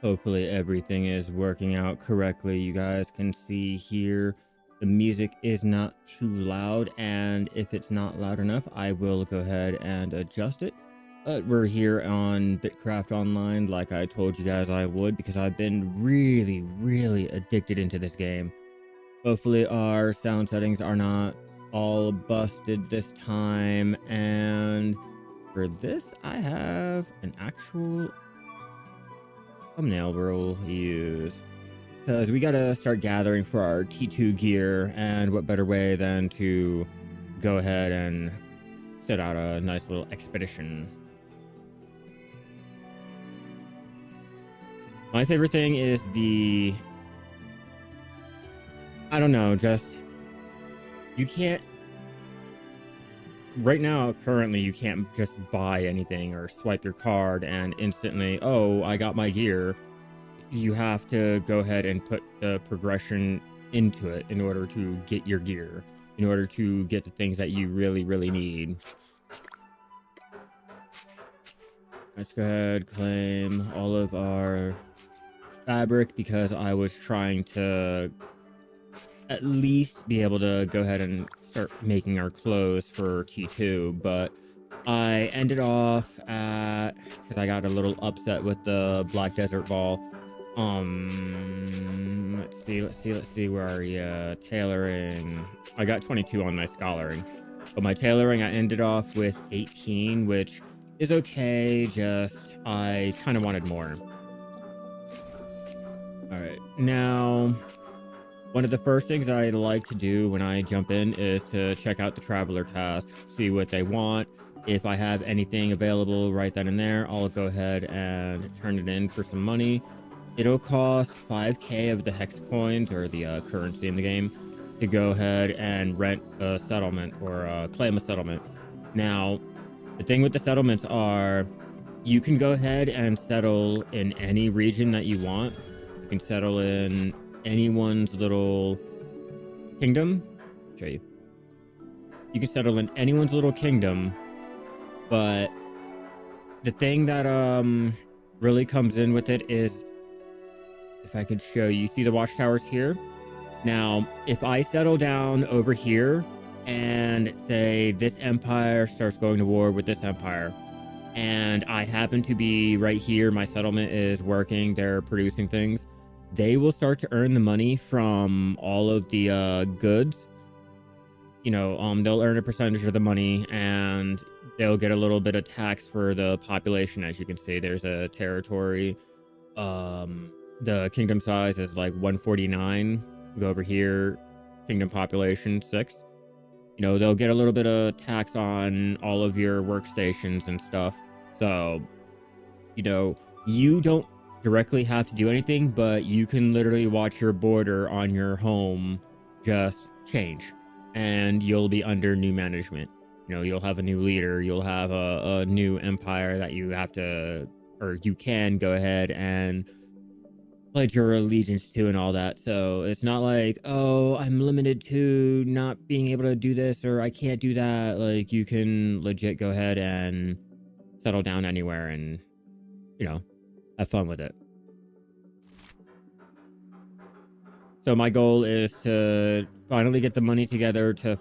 Hopefully everything is working out correctly. You guys can see here the music is not too loud, and if it's not loud enough, I will go ahead and adjust it. But we're here on Bitcraft Online like I told you guys I would, because I've been really addicted into this game. Hopefully our sound settings are not all busted this time, and for this I have an actual thumbnail we'll use, because we gotta start gathering for our T2 gear, and what better way than to go ahead and set out a nice little expedition. My favorite thing is I don't know, just, you can't, right now, currently, you can't just buy anything or swipe your card and instantly, oh, I got my gear. You have to go ahead and put the progression into it in order to get your gear, in order to get the things that you really need. Let's go ahead, claim all of our fabric, because I was trying to at least be able to go ahead and start making our clothes for T2, but I ended off at, because I got a little upset with the Black Desert Ball. Let's see, where are you? Tailoring. I got 22 on my scholaring, but my tailoring, I ended off with 18, which is okay, just I kind of wanted more. All right, now one of the first things I like to do when I jump in is to check out the traveler task, see what they want. If I have anything available right then and there, I'll go ahead and turn it in for some money. It'll cost 5k of the hex coins, or the currency in the game, to go ahead and rent a settlement, or claim a settlement. Now, the thing with the settlements are, you can go ahead and settle in any region that you want. You can settle in anyone's little kingdom. Show you. You can settle in anyone's little kingdom, but the thing that really comes in with it is, if I could show you, see the watchtowers here? Now, if I settle down over here and say this empire starts going to war with this empire, and I happen to be right here, my settlement is working, they're producing things, they will start to earn the money from all of the goods. You know, they'll earn a percentage of the money, and they'll get a little bit of tax for the population. As you can see, there's a territory. The kingdom size is like 149. We go over here, kingdom population 6. You know, they'll get a little bit of tax on all of your workstations and stuff. So, you know, you don't directly have to do anything, but you can literally watch your border on your home just change, and you'll be under new management. You know, you'll have a new leader, you'll have a new empire that you have to, or you can go ahead and pledge your allegiance to and all that. So it's not like, oh, I'm limited to not being able to do this, or I can't do that. Like, you can legit go ahead and settle down anywhere and, you know, have fun with it. So my goal is to finally get the money together to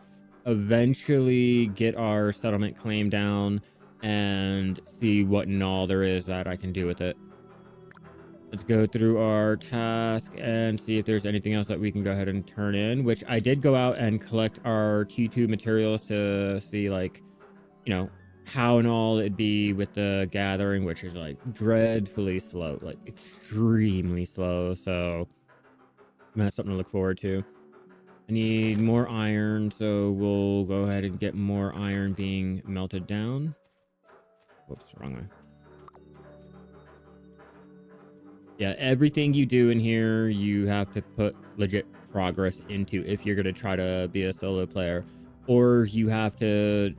eventually get our settlement claim down and see what and all there is that I can do with it. Let's go through our task and see if there's anything else that we can go ahead and turn in, which I did go out and collect our T2 materials to see, like, you know, how and all it'd be with the gathering, which is like dreadfully slow, like extremely slow. So that's something to look forward to. I need more iron, so we'll go ahead and get more iron being melted down. Whoops, wrong way. Yeah, everything you do in here, you have to put legit progress into if you're going to try to be a solo player. Or you have to,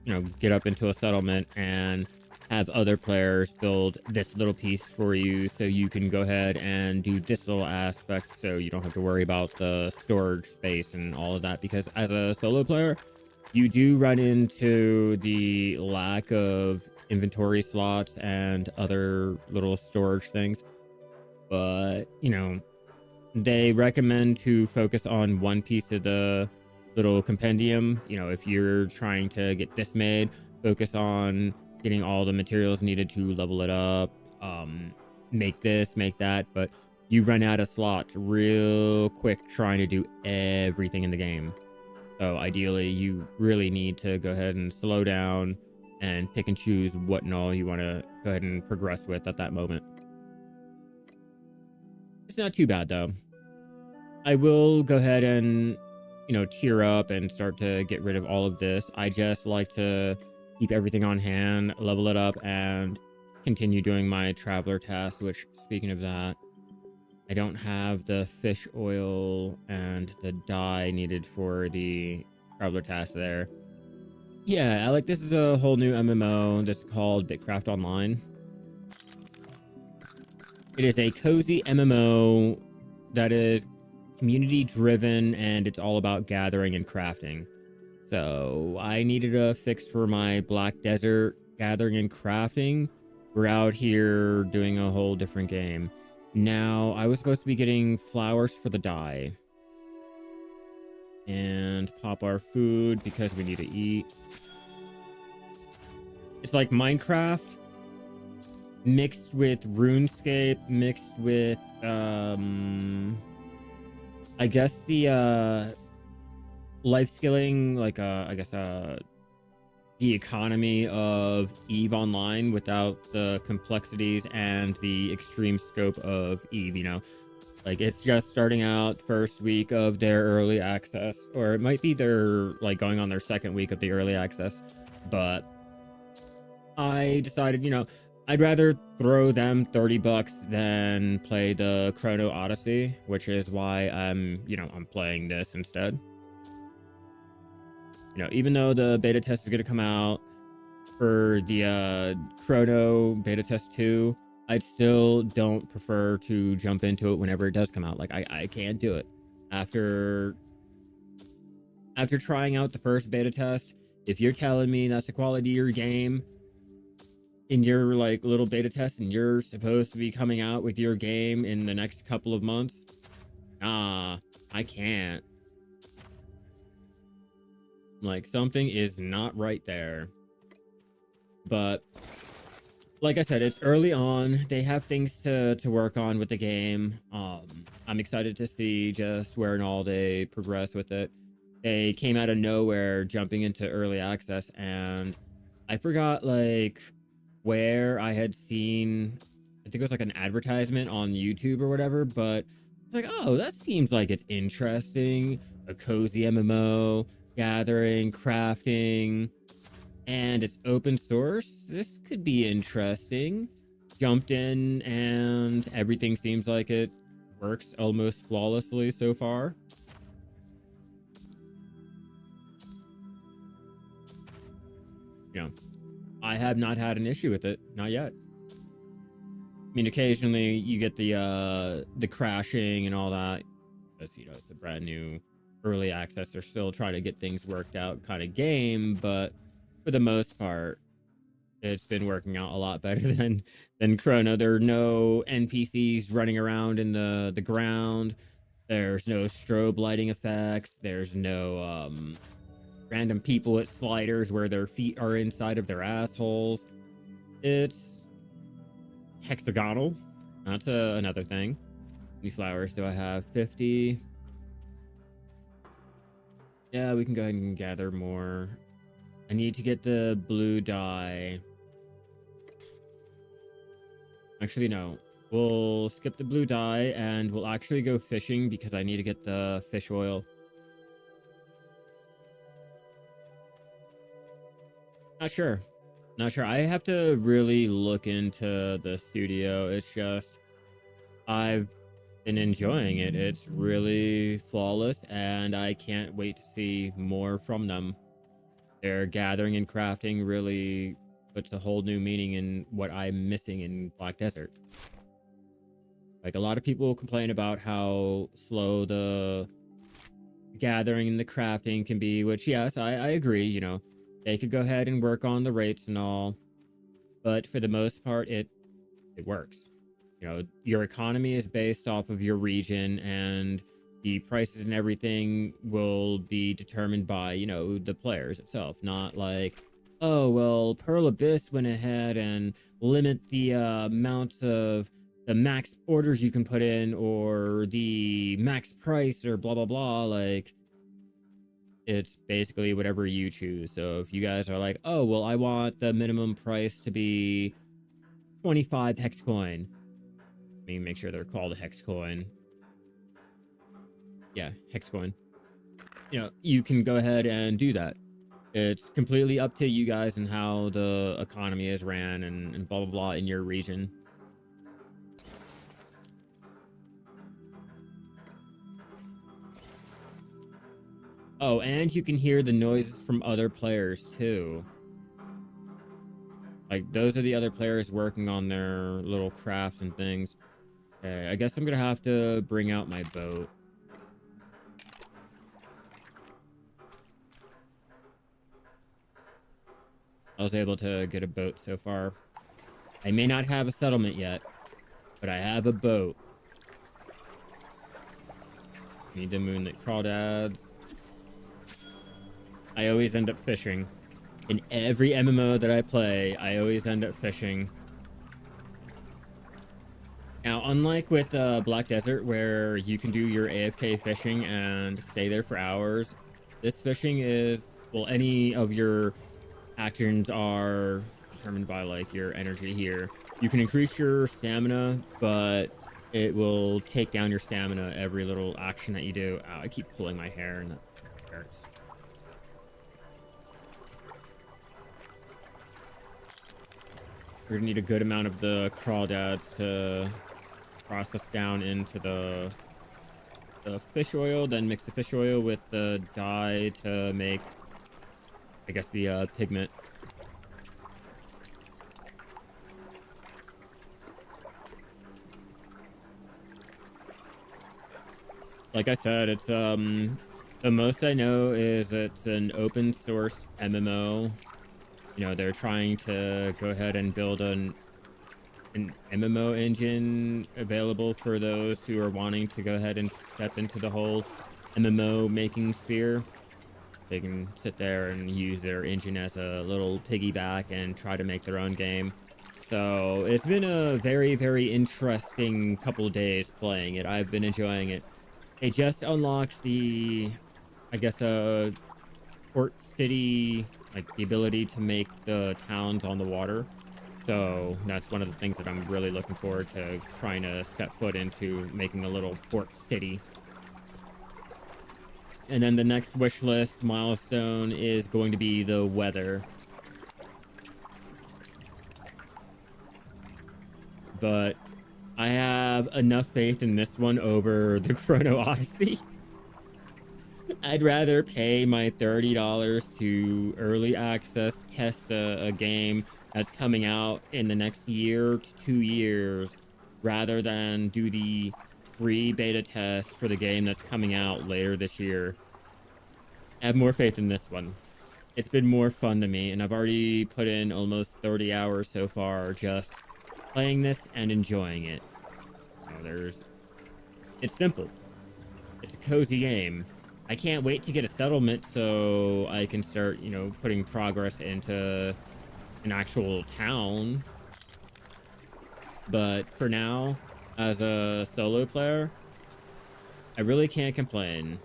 you know, get up into a settlement and have other players build this little piece for you, so you can go ahead and do this little aspect, so you don't have to worry about the storage space and all of that. Because as a solo player, you do run into the lack of inventory slots and other little storage things. but you know, they recommend to focus on one piece of the little compendium. You know, if you're trying to get this made, focus on getting all the materials needed to level it up, make this, make that, but you run out of slots real quick trying to do everything in the game. So ideally, you really need to go ahead and slow down and pick and choose what and all you want to go ahead and progress with at that moment. It's not too bad though. I will go ahead and, you know, tier up and start to get rid of all of this. I just like to keep everything on hand, level it up, and continue doing my traveler tasks, which, speaking of that, I don't have the fish oil and the dye needed for the traveler task there. Yeah, Alec, this is a whole new MMO that's called Bitcraft Online. It is a cozy MMO that is community driven, and it's all about gathering and crafting. So I needed a fix for my Black Desert gathering and crafting. We're out here doing a whole different game. Now, I was supposed to be getting flowers for the dye. And pop our food because we need to eat. It's like Minecraft mixed with RuneScape, mixed with, I guess the, Lifeskilling, like, I guess, the economy of EVE Online without the complexities and the extreme scope of EVE, you know? Like, it's just starting out first week of their early access, or it might be their, like, going on their second week of the early access, but I decided, you know, I'd rather throw them $30 than play the Chrono Odyssey, which is why I'm playing this instead. You know, even though the beta test is going to come out for the Chrono beta test 2, I still don't prefer to jump into it whenever it does come out. Like, I can't do it. After trying out the first beta test, if you're telling me that's the quality of your game in your, like, little beta test and you're supposed to be coming out with your game in the next couple of months, I can't. Like, something is not right there. But like I said, it's early on. They have things to work on with the game. I'm excited to see just where and all they progress with it. They came out of nowhere jumping into early access, and I forgot, like, where I had seen, I think it was like an advertisement on YouTube or whatever, but it's like, oh, that seems like it's interesting. A cozy MMO, gathering, crafting, and it's open source. This could be interesting. Jumped in, and everything seems like it works almost flawlessly so far. You know, I have not had an issue with it, not yet. I mean, occasionally you get the crashing and all that, because, you know, it's a brand new early access. They're still trying to get things worked out kind of game, but for the most part, it's been working out a lot better than Chrono. There are no NPCs running around in the ground. There's no strobe lighting effects. There's no random people with sliders where their feet are inside of their assholes. It's hexagonal. That's another thing. How many flowers do I have? 50. Yeah, we can go ahead and gather more. I need to get the blue dye. Actually, no. We'll skip the blue dye and we'll actually go fishing because I need to get the fish oil. Not sure. Not sure. I have to really look into the studio. It's just, I've been enjoying it. It's really flawless, and I can't wait to see more from them. Their gathering and crafting really puts a whole new meaning in what I'm missing in Black Desert. Like, a lot of people complain about how slow the gathering and the crafting can be, which, yes, I agree. You know, they could go ahead and work on the rates and all, but for the most part, it works. You know, your economy is based off of your region, and the prices and everything will be determined by, you know, the players itself, not like, oh, well, Pearl Abyss went ahead and limit the amounts of the max orders you can put in or the max price or blah, blah, blah. Like, it's basically whatever you choose. So if you guys are like, oh, well, I want the minimum price to be 25 hex coin. Let me make sure they're called a hex coin. Yeah, hex coin. You know, you can go ahead and do that. It's completely up to you guys and how the economy is ran and blah, blah, blah in your region. Oh, and you can hear the noises from other players too. Like, those are the other players working on their little crafts and things. Okay, I guess I'm gonna have to bring out my boat. I was able to get a boat so far. I may not have a settlement yet, but I have a boat. Need the moonlit crawdads. I always end up fishing. In every MMO that I play, I always end up fishing. Now, unlike with Black Desert, where you can do your AFK fishing and stay there for hours, this fishing is, well, any of your actions are determined by, like, your energy here. You can increase your stamina, but it will take down your stamina every little action that you do. Ow, I keep pulling my hair and that hurts. We're gonna need a good amount of the crawdads to process down into the fish oil, then mix the fish oil with the dye to make, I guess, the pigment. Like I said, it's the most I know is it's an open source MMO. You know, they're trying to go ahead and build an MMO engine available for those who are wanting to go ahead and step into the whole MMO making sphere. They can sit there and use their engine as a little piggyback and try to make their own game. So it's been a very, very interesting couple of days playing it. I've been enjoying it. They just unlocked the, I guess, port city, like the ability to make the towns on the water. So that's one of the things that I'm really looking forward to trying to set foot into, making a little port city. And then the next wish list milestone is going to be the weather. But I have enough faith in this one over the Chrono Odyssey. I'd rather pay my $30 to early access test a game that's coming out in the next year to 2 years rather than do the free beta test for the game that's coming out later this year. I have more faith in this one. It's been more fun to me, and I've already put in almost 30 hours so far just playing this and enjoying it. You know, it's simple. It's a cozy game. I can't wait to get a settlement so I can start, you know, putting progress into an actual town. But for now, as a solo player, I really can't complain.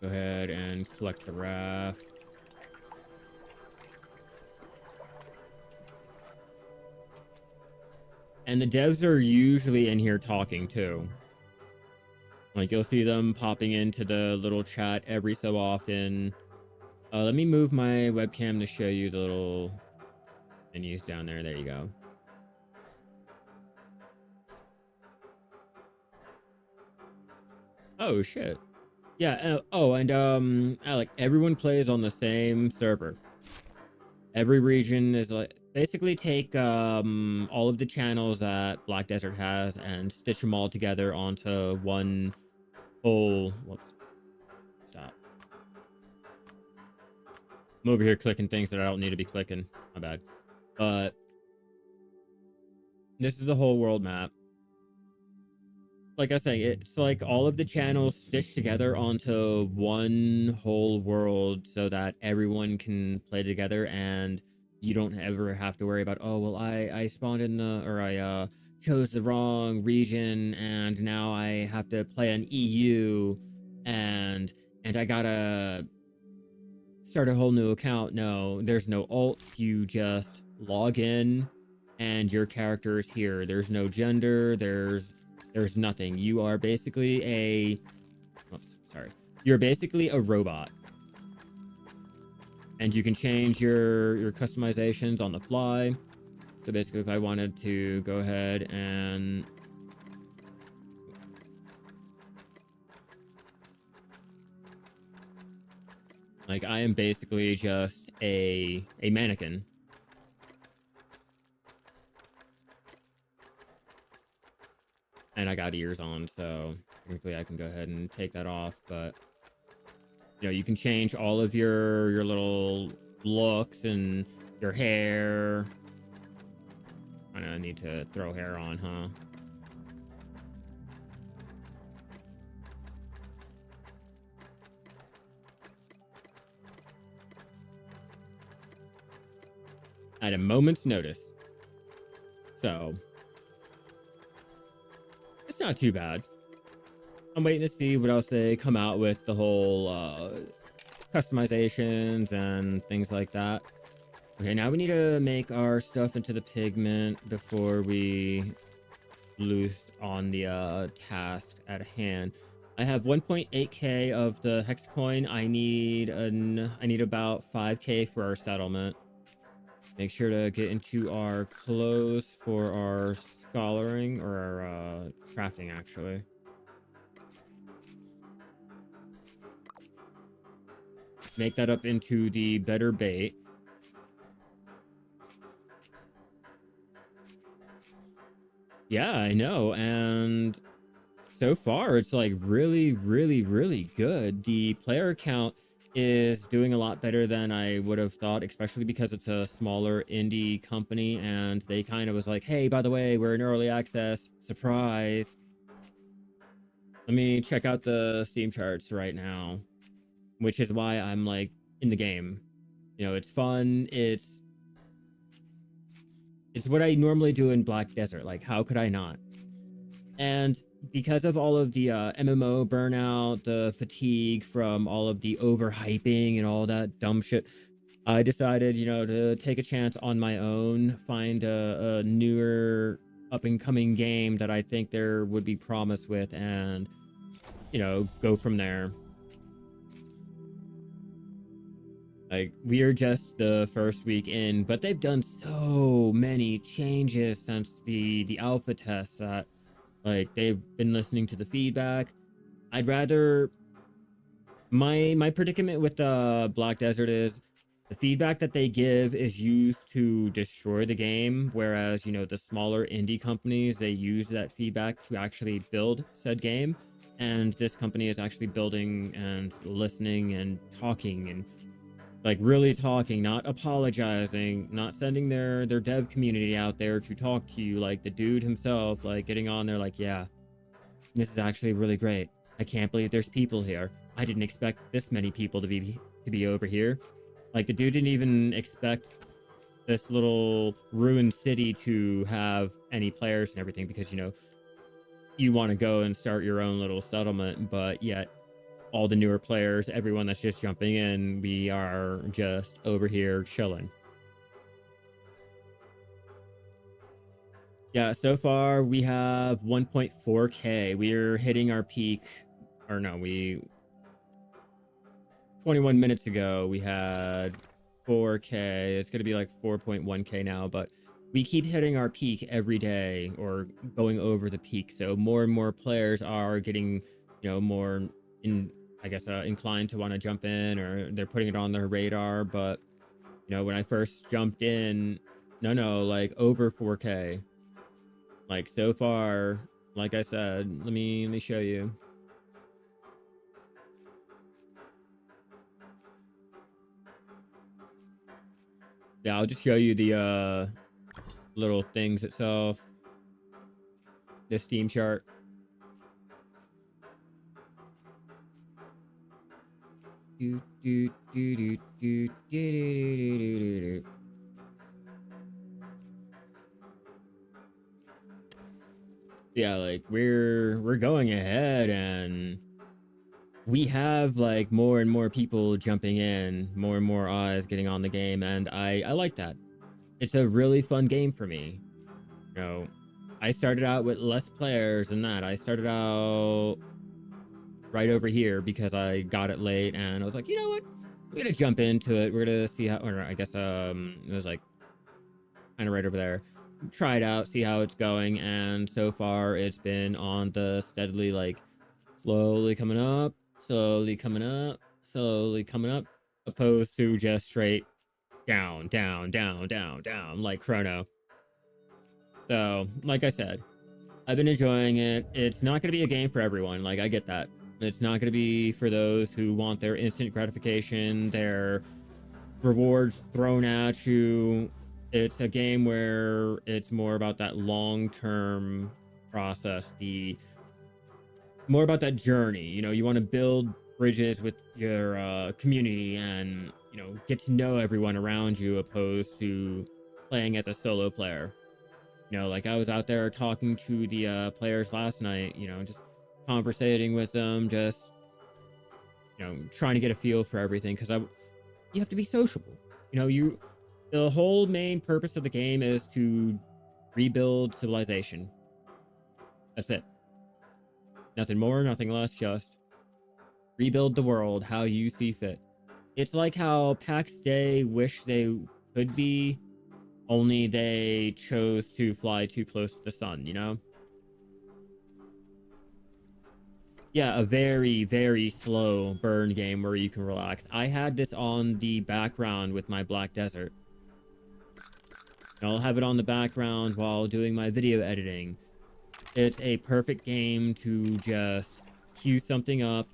Go ahead and collect the raft. And the devs are usually in here talking too. Like, you'll see them popping into the little chat every so often. Let me move my webcam to show you the little menus down there. There you go. Oh, shit. Yeah. Oh, and Alec, everyone plays on the same server. Every region is like, basically take all of the channels that Black Desert has and stitch them all together onto one whole. Whoops. Stop. I'm over here clicking things that I don't need to be clicking. My bad. But this is the whole world map. Like I say, it's like all of the channels stitched together onto one whole world so that everyone can play together, and you don't ever have to worry about, oh, well, I spawned in or I chose the wrong region and now I have to play an EU and I gotta start a whole new account. No, there's no alts. You just log in and your character is here. There's no gender. There's nothing. You are basically a oops, sorry. You're basically a robot. And you can change your customizations on the fly. So basically if I wanted to go ahead and like I am basically just a mannequin. And I got ears on, so technically I can go ahead and take that off, but you know, you can change all of your little looks and your hair. I know I need to throw hair on, huh? At a moment's notice. So it's not too bad. I'm waiting to see what else they come out with, the whole customizations and things like that. Okay, now we need to make our stuff into the pigment before we loose on the task at hand. I have 1.8k of the hex coin. I need about 5k for our settlement. Make sure to get into our clothes for our scholaring, or our crafting, actually. Make that up into the better bait. Yeah, I know. And so far, it's like really, really, really good. The player count is doing a lot better than I would have thought, especially because it's a smaller indie company and they kind of was like, hey, by the way, we're in early access. Surprise. Let me check out the Steam charts right now, which is why I'm like in the game. You know, it's fun. It's what I normally do in Black Desert. Like, how could I not? And because of all of the MMO burnout, the fatigue from all of the overhyping and all that dumb shit, I decided, you know, to take a chance on my own, find a newer up and coming game that I think there would be promise with, and, you know, go from there. Like, we are just the first week in, but they've done so many changes since the alpha tests that, like, they've been listening to the feedback. I'd rather my predicament with the Black Desert is the feedback that they give is used to destroy the game, whereas, you know, the smaller indie companies, they use that feedback to actually build said game. And this company is actually building and listening and talking, and like really talking, not apologizing, not sending their dev community out there to talk to you, like the dude himself, like getting on there like, yeah, this is actually really great. I can't believe there's people here. I didn't expect this many people to be over here. Like, the dude didn't even expect this little ruined city to have any players and everything, because, you know, you want to go and start your own little settlement, but yet all the newer players, everyone that's just jumping in, we are just over here chilling. Yeah, so far we have 1.4k. We're hitting our peak, or no, 21 minutes ago we had 4k. It's gonna be like 4.1k now, but we keep hitting our peak every day, or going over the peak, so more and more players are getting, you know, more in, I guess, inclined to want to jump in, or they're putting it on their radar. But, you know, when I first jumped in, no, like over 4k, like so far. Like I said, let me show you. Yeah, I'll just show you the little things itself. The Steam chart. Do, do, do, do, do, do, do, do, do, do. Yeah, like we're going ahead, and we have like more and more people jumping in, more and more eyes getting on the game, and I like that. It's a really fun game for me. You know, I started out with less players than that. I started out right over here because I got it late, and I was like, you know what? We're gonna jump into it. We're gonna see how, or I guess it was like kind of right over there. Try it out, see how it's going, and so far it's been on the steadily like slowly coming up, slowly coming up, slowly coming up, opposed to just straight down, down, down, down, down, like Chrono. So, like I said, I've been enjoying it. It's not going to be a game for everyone. Like, I get that. It's not going to be for those who want their instant gratification, their rewards thrown at you. It's a game where it's more about that long-term process, the more about that journey. You know, you want to build bridges with your community, and you know, get to know everyone around you, opposed to playing as a solo player. You know, like I was out there talking to the players last night, you know, just conversating with them, just, you know, trying to get a feel for everything, because you have to be sociable. You know, the whole main purpose of the game is to rebuild civilization. That's it. Nothing more, nothing less, just rebuild the world how you see fit. It's like how PAX Day wish they could be, only they chose to fly too close to the sun, you know? Yeah, a very, very slow burn game where you can relax. I had this on the background with my Black Desert. And I'll have it on the background while doing my video editing. It's a perfect game to just queue something up,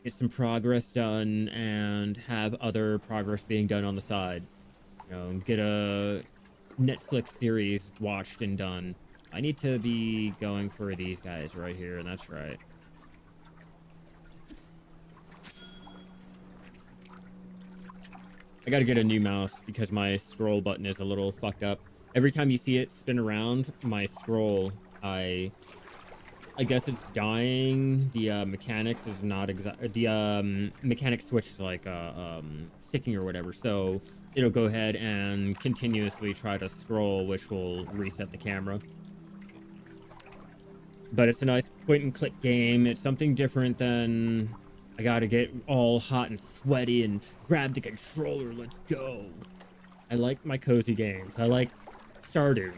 get some progress done, and have other progress being done on the side. You know, get a Netflix series watched and done. I need to be going for these guys right here, and that's right. I gotta get a new mouse because my scroll button is a little fucked up. Every time you see it spin around, my scroll, I guess it's dying. The mechanics is not exact. The mechanic switch is like sticking or whatever. So it'll go ahead and continuously try to scroll, which will reset the camera. But it's a nice point and click game. It's something different than I gotta get all hot and sweaty and grab the controller. Let's go. I like my cozy games. I like Stardew.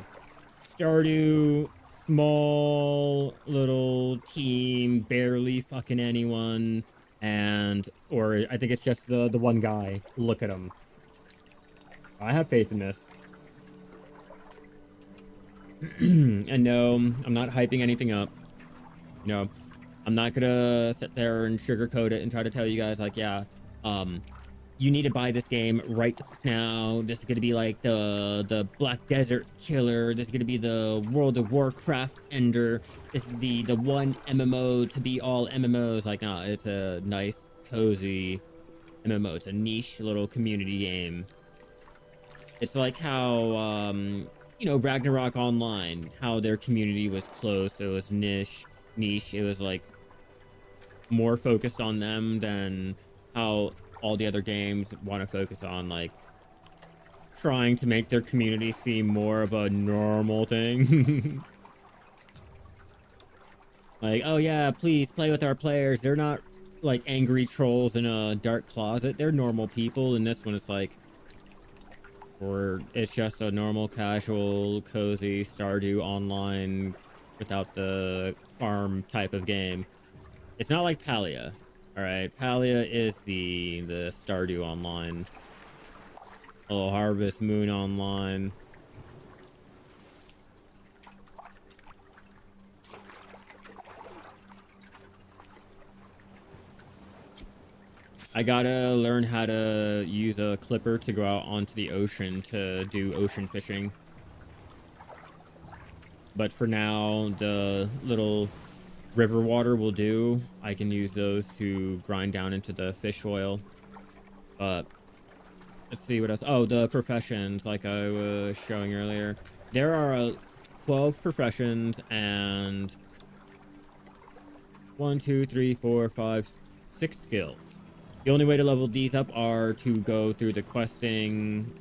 Stardew, small little team, barely fucking anyone, and or I think it's just the one guy. Look at him. I have faith in this. And no, I'm not hyping anything up. You know, I'm not gonna sit there and sugarcoat it and try to tell you guys like, yeah, you need to buy this game right now. This is gonna be like the Black Desert killer. This is gonna be the World of Warcraft ender. This is the one MMO to be all MMOs. Like, nah, it's a nice, cozy MMO. It's a niche little community game. It's like how you know, Ragnarok Online, how their community was close. It was niche. It was like more focused on them than how all the other games want to focus on, like trying to make their community seem more of a normal thing. Like, oh yeah, please play with our players. They're not like angry trolls in a dark closet. They're normal people. And this one is like, or it's just a normal, casual, cozy Stardew Online without the farm type of game. It's not like Palia. All right, Palia is the Stardew Online. Oh, Harvest Moon Online. I gotta learn how to use a clipper to go out onto the ocean to do ocean fishing. But for now, the little river water will do. I can use those to grind down into the fish oil. But let's see what else. Oh, the professions, like I was showing earlier. There are 12 professions and 1, 2, 3, 4, 5, 6 skills. The only way to level these up are to go through the questing,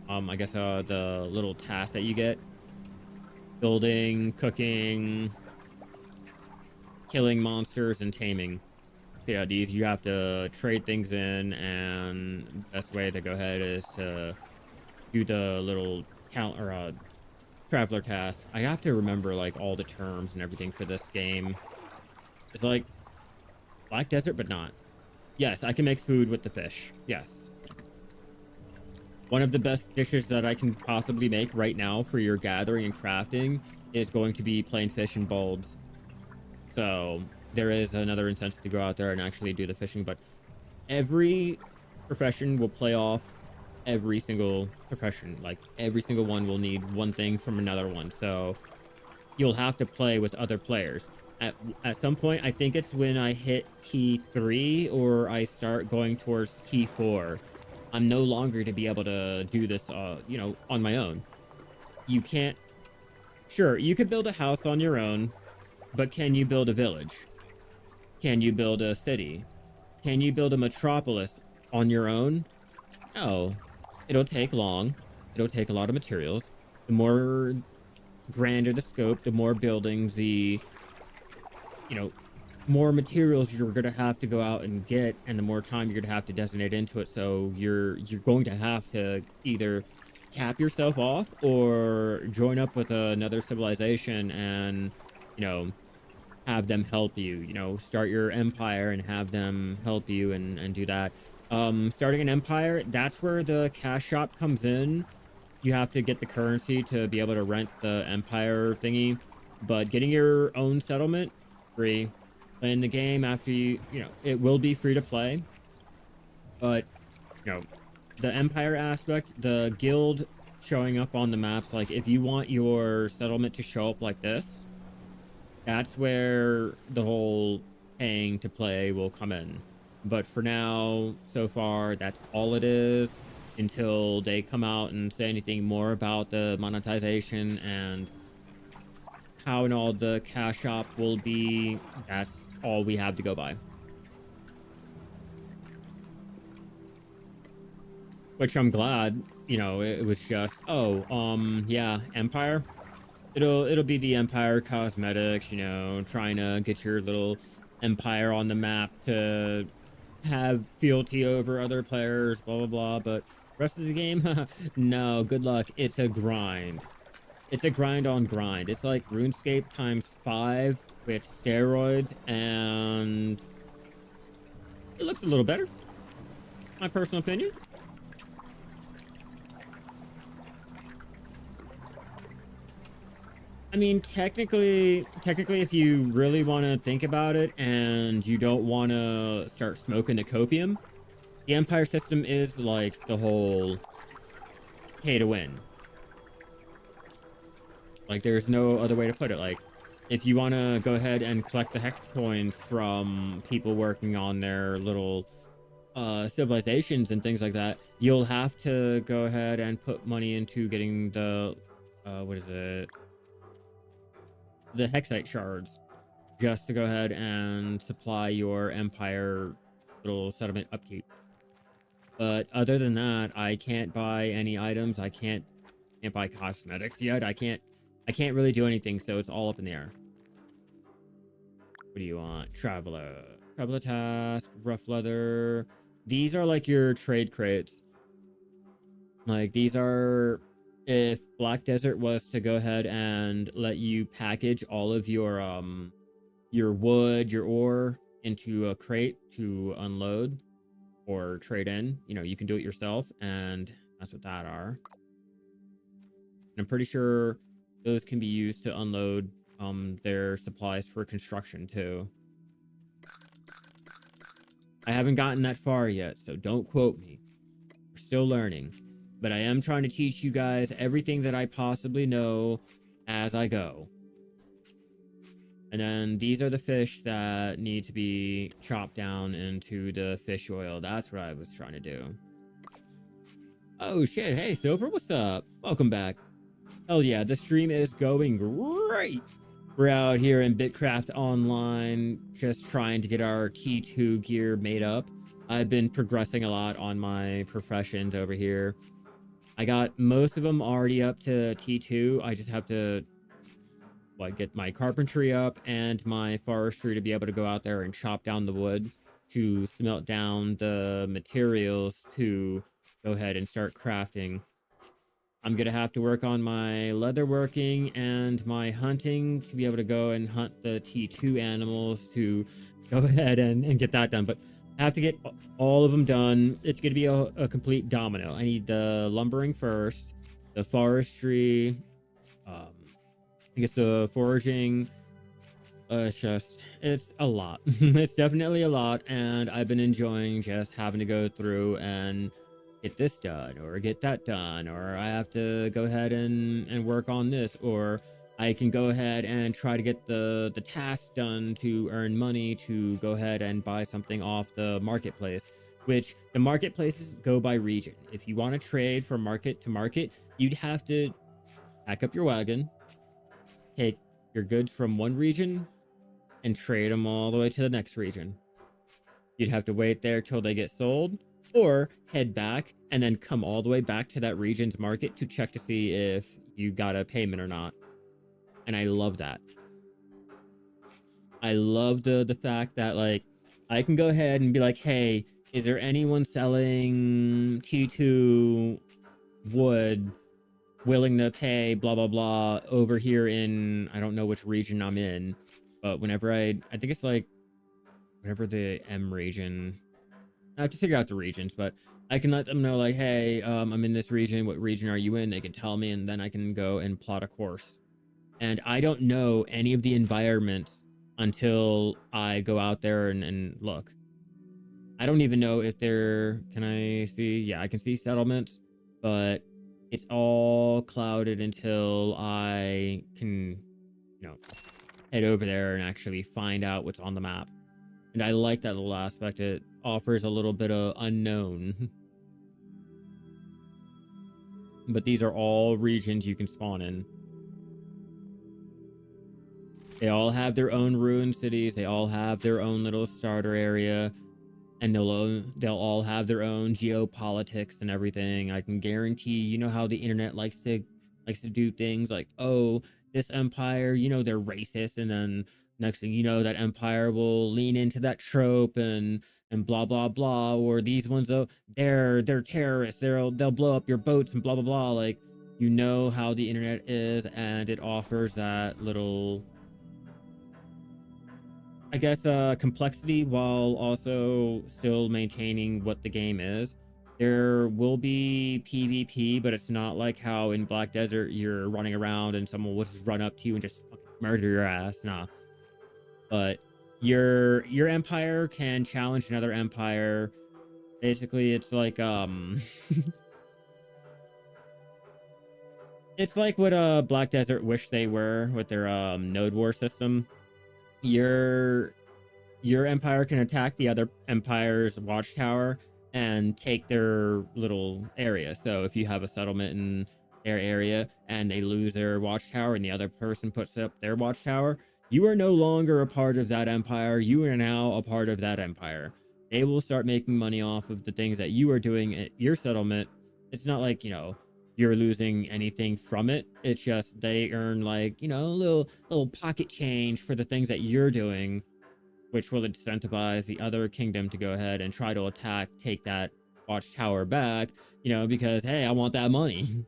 I guess the little tasks that you get. Building, cooking, killing monsters, and taming. So yeah, these you have to trade things in, and best way to go ahead is to do the little count or traveler task. I have to remember like all the terms and everything for this game. It's like Black Desert, but not. Yes, I can make food with the fish. Yes. One of the best dishes that I can possibly make right now for your gathering and crafting is going to be plain fish and bulbs. So there is another incentive to go out there and actually do the fishing, but every profession will play off every single profession. Like every single one will need one thing from another one. So you'll have to play with other players. At some point, I think it's when I hit T3 or I start going towards T4. I'm no longer to be able to do this, on my own. You can't. Sure, you could build a house on your own, but can you build a village? Can you build a city? Can you build a metropolis on your own? No. It'll take long. It'll take a lot of materials. The more grander the scope, the more buildings, you know, more materials you're going to have to go out and get, and the more time you're going to have to designate into it. So you're going to have to either cap yourself off or join up with another civilization and, have them help you, start your empire and have them help you and do that. Starting an empire, that's where the cash shop comes in. You have to get the currency to be able to rent the empire thingy, but getting your own settlement, free. Playing the game after it will be free to play, but you know, the empire aspect, the guild showing up on the maps, like if you want your settlement to show up like this, that's where the whole paying to play will come in. But for now, so far, that's all it is until they come out and say anything more about the monetization and how and all the cash shop will be. That's all we have to go by. Which I'm glad, it was just, yeah, Empire. It'll be the Empire cosmetics, trying to get your little empire on the map to have fealty over other players, blah blah blah. But rest of the game, no, good luck. It's a grind. It's a grind on grind. It's like RuneScape times 5 with steroids, and it looks a little better. My personal opinion. I mean, technically, if you really want to think about it and you don't want to start smoking the copium, the Empire system is like the whole pay to win. Like, there's no other way to put it. Like, if you want to go ahead and collect the hex coins from people working on their little civilizations and things like that, you'll have to go ahead and put money into getting the what is it, the hexite shards, just to go ahead and supply your empire little settlement upkeep. But other than that, I can't buy any items. I can't buy cosmetics yet. I can't really do anything, so it's all up in the air. What do you want? Traveler task, rough leather. These are like your trade crates. Like, these are, if Black Desert was to go ahead and let you package all of your wood, your ore into a crate to unload or trade in, you can do it yourself, and that's what that are. And I'm pretty sure those can be used to unload their supplies for construction too. I haven't gotten that far yet, so don't quote me. We're still learning. But I am trying to teach you guys everything that I possibly know as I go. And then these are the fish that need to be chopped down into the fish oil. That's what I was trying to do. Oh shit, hey Silver, what's up? Welcome back. Hell yeah, the stream is going great. We're out here in Bitcraft Online, just trying to get our T2 gear made up. I've been progressing a lot on my professions over here. I got most of them already up to T2. I just have to get my carpentry up and my forestry to be able to go out there and chop down the wood to smelt down the materials to go ahead and start crafting. I'm gonna have to work on my leatherworking and my hunting to be able to go and hunt the T2 animals to go ahead and get that done. But I have to get all of them done. It's gonna be a complete domino. I need the lumbering first, the forestry, I guess the foraging. It's a lot. It's definitely a lot, and I've been enjoying just having to go through and get this done or get that done, or I have to go ahead and work on this, or I can go ahead and try to get the task done to earn money to go ahead and buy something off the marketplace, which the marketplaces go by region. If you want to trade from market to market, you'd have to pack up your wagon, take your goods from one region and trade them all the way to the next region. You'd have to wait there till they get sold, or head back and then come all the way back to that region's market to check to see if you got a payment or not. And I love that. I love the fact that, like, I can go ahead and be like, hey, is there anyone selling T2 wood willing to pay blah blah blah over here in, I don't know which region I'm in, but whenever I think it's like whatever the M region, I have to figure out the regions, but I can let them know, like, hey, I'm in this region, what region are you in? They can tell me, and then I can go and plot a course. And I don't know any of the environments until I go out there and look. I don't even know if there, can I see? Yeah, I can see settlements, but it's all clouded until I can, head over there and actually find out what's on the map. And I like that little aspect. It offers a little bit of unknown. But these are all regions you can spawn in. They all have their own ruined cities. They all have their own little starter area. And they'll all have their own geopolitics and everything. I can guarantee, you know how the internet likes to do things like, oh, this empire, they're racist, and then next thing you know, that empire will lean into that trope and blah blah blah. Or these ones, though, they're terrorists. They'll blow up your boats and blah blah blah. Like, you know how the internet is, and it offers that little, I guess, complexity while also still maintaining what the game is. There will be PvP, but it's not like how in Black Desert you're running around and someone will just run up to you and just fucking murder your ass. Nah. But your empire can challenge another empire. Basically, it's like it's like what Black Desert wish they were with their node war system. Your empire can attack the other empire's watchtower and take their little area. So if you have a settlement in their area and they lose their watchtower and the other person puts up their watchtower, you are no longer a part of that empire. You are now a part of that empire. They will start making money off of the things that you are doing at your settlement. It's not like, you're losing anything from it. It's just they earn, like, a little pocket change for the things that you're doing, which will incentivize the other kingdom to go ahead and try to take that watchtower back, because, hey, I want that money.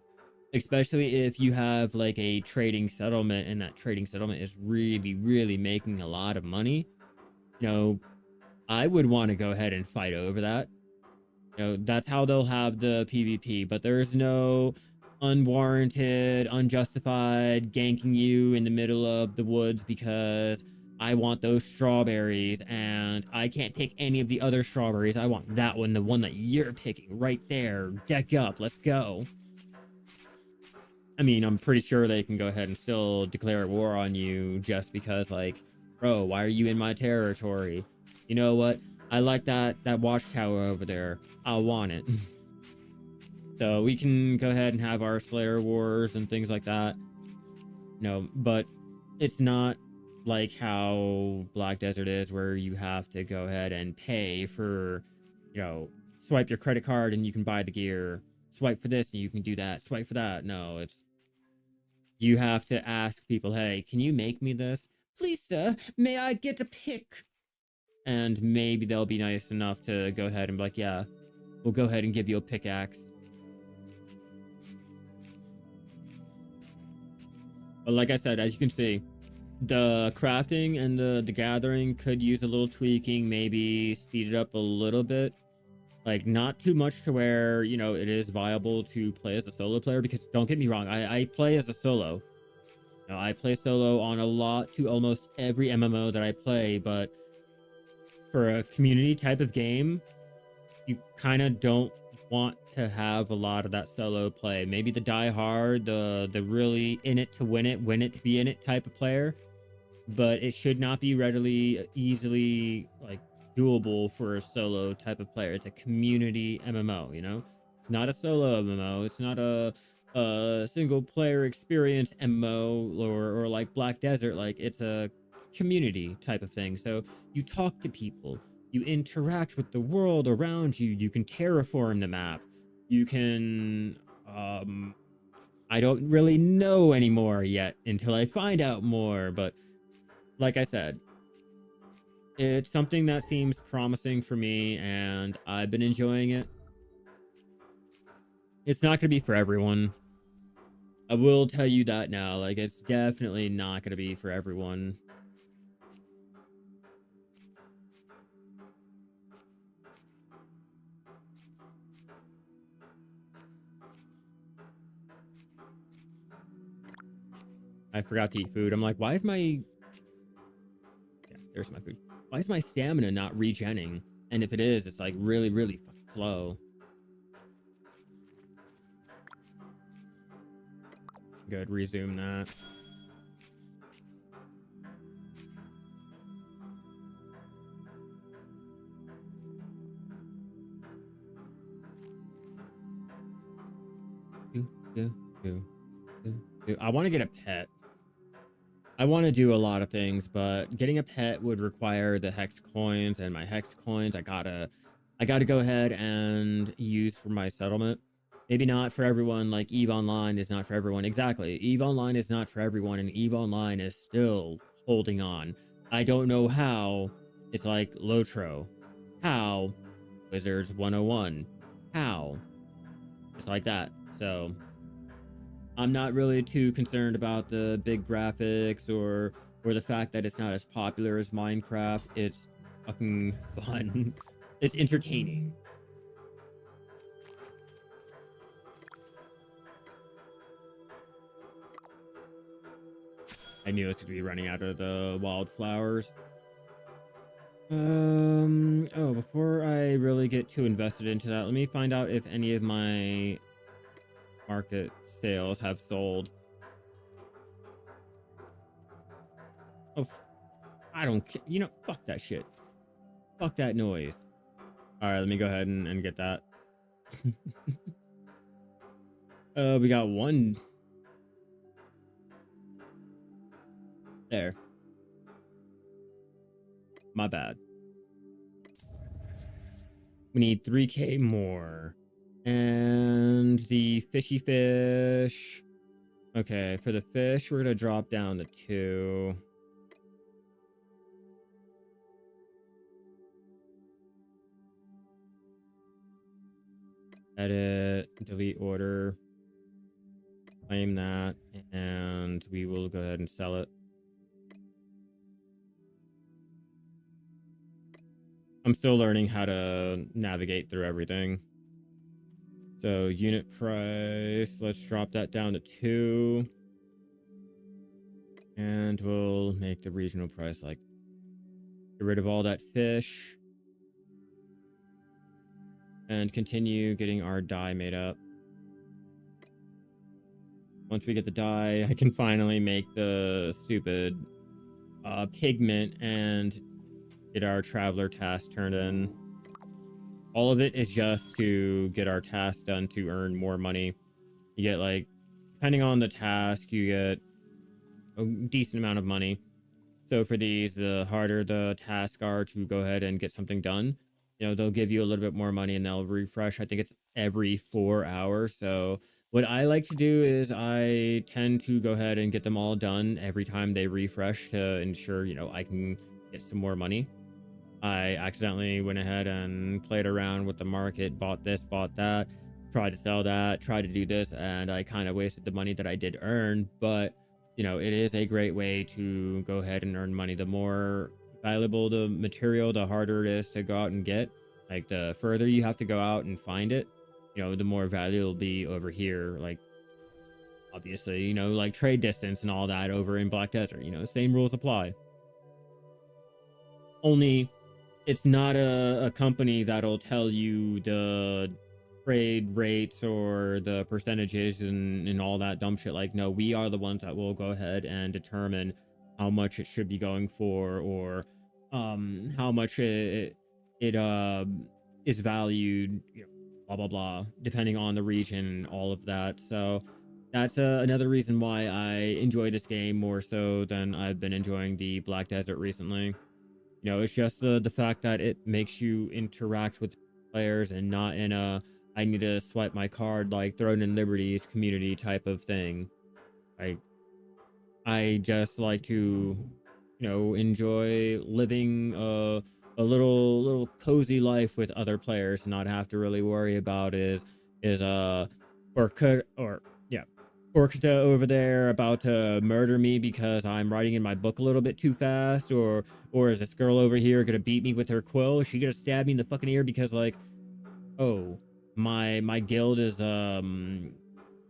Especially if you have like a trading settlement and that trading settlement is really, really making a lot of money. I would want to go ahead and fight over that. That's how they'll have the PvP, but there's no unwarranted, unjustified ganking you in the middle of the woods because I want those strawberries, and I can't pick any of the other strawberries. I want that one, the one that you're picking right there. Deck up, let's go. I mean, I'm pretty sure they can go ahead and still declare war on you just because, like, bro, why are you in my territory? You know what? I like that watchtower over there. I want it. So we can go ahead and have our Slayer wars and things like that. No, but it's not like how Black Desert is, where you have to go ahead and pay for, swipe your credit card and you can buy the gear. Swipe for this and you can do that. Swipe for that. No, it's you have to ask people, hey, can you make me this? Please, sir, may I get a pick? And maybe they'll be nice enough to go ahead and be like, yeah, we'll go ahead and give you a pickaxe. But like I said, as you can see, the crafting and the gathering could use a little tweaking, maybe speed it up a little bit. Like, not too much to where, it is viable to play as a solo player, because don't get me wrong, I play as a solo. I play solo on almost every MMO that I play, but for a community type of game, you kind of don't want to have a lot of that solo play. Maybe the die hard, the really in it to win it to be in it type of player, but it should not be easily like doable for a solo type of player. It's a community MMO, It's not a solo MMO. It's not a single player experience MMO or like Black Desert. Like, it's a community type of thing. So you talk to people, you interact with the world around you, you can terraform the map, you can I don't really know anymore yet until I find out more, but like I said, it's something that seems promising for me, and I've been enjoying it. It's not going to be for everyone. I will tell you that now. Like, it's definitely not going to be for everyone. I forgot to eat food. I'm like, why is my... Yeah, there's my food. Why is my stamina not regenning? And if it is, it's like really, really fucking slow. Good, resume that. I want to get a pet. I want to do a lot of things, but getting a pet would require the hex coins, and my hex coins I gotta go ahead and use for my settlement. Maybe not for everyone. Like, Eve Online is not for everyone. Exactly. Eve Online is not for everyone, and Eve Online is still holding on. I don't know how. It's like Lotro. How? Wizards 101. How? It's like that. So I'm not really too concerned about the big graphics or the fact that it's not as popular as Minecraft. It's fucking fun. It's entertaining. I knew I was going to be running out of the wildflowers. Oh, before I really get too invested into that, let me find out if any of my market sales have sold. Oh, I don't care. Fuck that shit. Fuck that noise. All right, let me go ahead and get that. We got one. There. My bad. We need 3K more. And the fishy fish. Okay, for the fish, we're going to drop down to 2. Edit, delete order. Claim that, and we will go ahead and sell it. I'm still learning how to navigate through everything. So unit price, let's drop that down to 2. And we'll make the regional price like, get rid of all that fish and continue getting our dye made up. Once we get the dye, I can finally make the stupid pigment and get our traveler task turned in. All of it is just to get our task done to earn more money. You get like, depending on the task, you get a decent amount of money. So for these, the harder the tasks are to go ahead and get something done, you know, they'll give you a little bit more money and they'll refresh. I think it's every 4 hours. So what I like to do is I tend to go ahead and get them all done every time they refresh to ensure, you know, I can get some more money. I accidentally went ahead and played around with the market, bought this, bought that, tried to sell that, tried to do this, and I kind of wasted the money that I did earn. But, you know, it is a great way to go ahead and earn money. The more valuable the material, the harder it is to go out and get. Like, the further you have to go out and find it, you know, the more value will be over here. Like, obviously, you know, like trade distance and all that over in Black Desert, you know, same rules apply. Only it's not a company that'll tell you the trade rates or the percentages and all that dumb shit. Like, no, we are the ones that will go ahead and determine how much it should be going for, or how much it is valued, you know, blah blah blah, depending on the region and all of that. So that's another reason why I enjoy this game more so than I've been enjoying the Black Desert recently. You know, it's just the fact that it makes you interact with players and not in a I need to swipe my card like Throne and Liberty's community type of thing. Like, I just like to, you know, enjoy living a little cozy life with other players, and not have to really worry about is or could or yeah, Orchida over there about to murder me because I'm writing in my book a little bit too fast, or is this girl over here gonna beat me with her quill? Is she gonna stab me in the fucking ear because, like, oh, my guild is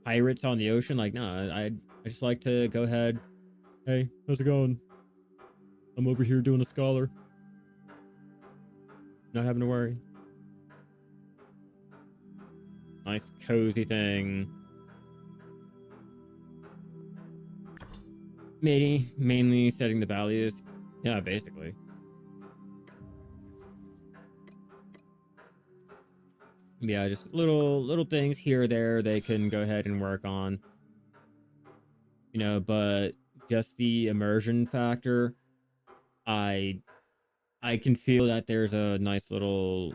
pirates on the ocean? Like, no, I just like to go ahead. Hey, how's it going? I'm over here doing a scholar. Not having to worry. Nice cozy thing. Mainly setting the values. Yeah, basically. Yeah, just little things here or there they can go ahead and work on. You know, but just the immersion factor, I I can feel that there's a nice little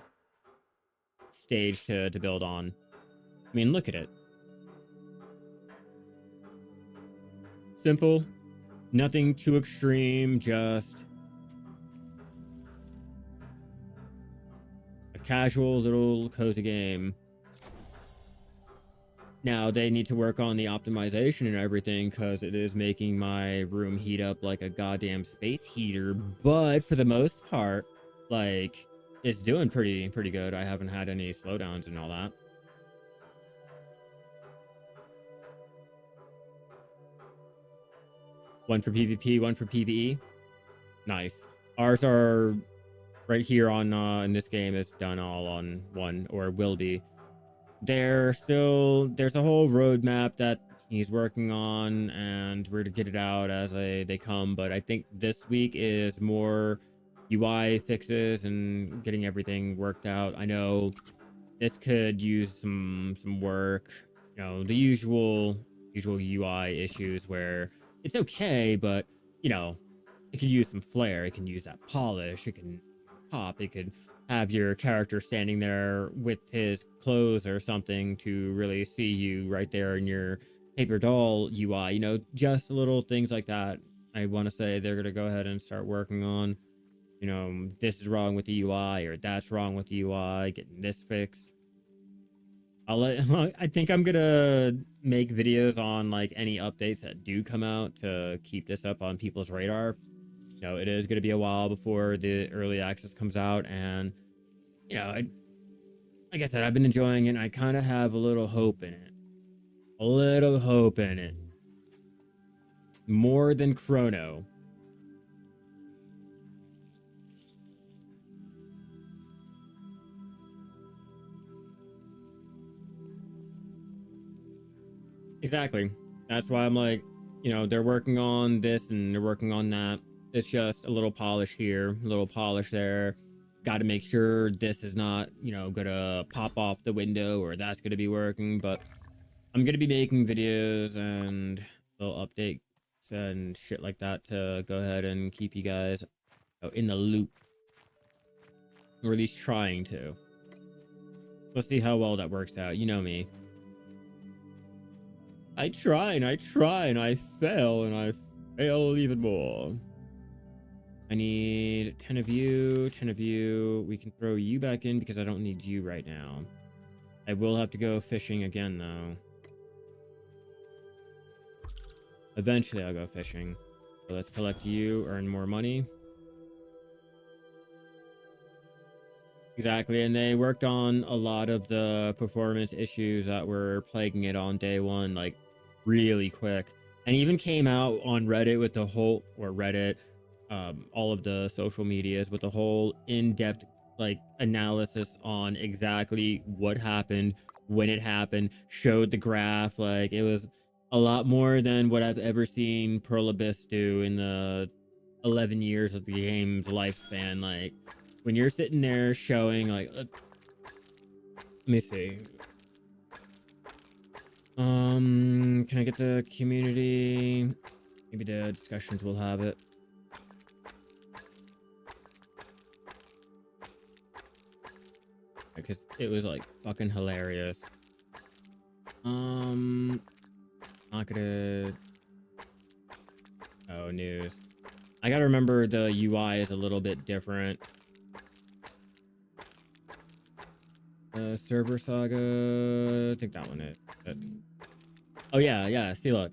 stage to build on. I mean, look at it. Simple, nothing too extreme, just a casual little cozy game. Now they need to work on the optimization and everything, because it is making my room heat up like a goddamn space heater. But for the most part, like, it's doing pretty good. I haven't had any slowdowns and all that. One for PvP, one for PvE. Nice. Ours are right here on in this game is done all on one, or will be. There's a whole roadmap that he's working on, and we're to get it out as they come. But I think this week is more UI fixes and getting everything worked out. I know this could use some work. You know, the usual UI issues where it's okay, but, you know, it could use some flair. It can use that polish. It can pop. It could have your character standing there with his clothes or something to really see you right there in your paper doll UI. You know, just little things like that. I want to say they're going to go ahead and start working on. You know, this is wrong with the UI, or that's wrong with the UI, getting this fixed. I think I'm gonna make videos on like any updates that do come out to keep this up on people's radar. You know, it is gonna be a while before the early access comes out, and, you know, like I said, I've been enjoying it, and I kind of have a little hope in it. A little hope in it. More than Chrono. Exactly. That's why I'm like, you know, they're working on this and they're working on that. It's just a little polish here, a little polish there. Got to make sure this is not, you know, gonna pop off the window or that's gonna be working. But I'm gonna be making videos and little updates and shit like that to go ahead and keep you guys in the loop, or at least trying to. We'll see how well that works out. You know me. I try and I try and I fail and I fail even more. I need 10 of you, 10 of you. We can throw you back in because I don't need you right now. I will have to go fishing again though. Eventually I'll go fishing. So let's collect you, earn more money. Exactly, and they worked on a lot of the performance issues that were plaguing it on day one, like really quick, and even came out on Reddit with the whole, or Reddit, all of the social medias with the whole in-depth like analysis on exactly what happened, when it happened, showed the graph. Like it was a lot more than what I've ever seen Pearl Abyss do in the 11 years of the game's lifespan. Like when you're sitting there showing like let me see, can I get the community? Maybe the discussions will have it. Because it was like fucking hilarious. Not gonna, oh, news. I gotta remember the UI is a little bit different. Server Saga, I think that one it. Oh yeah, see, look,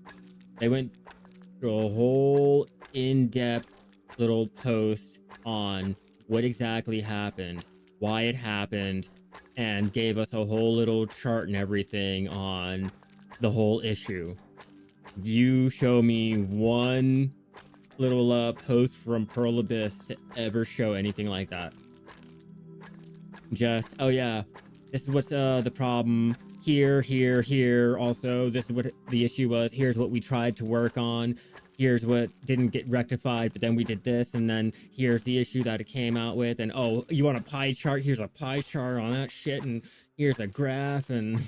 they went through a whole in-depth little post on what exactly happened, why it happened, and gave us a whole little chart and everything on the whole issue. You show me one little post from Pearl Abyss to ever show anything like that. Just, oh yeah, this is what's the problem here. Also, this is what the issue was. Here's what we tried to work on. Here's what didn't get rectified, but then we did this, and then here's the issue that it came out with. And oh, you want a pie chart? Here's a pie chart on that shit, and here's a graph, and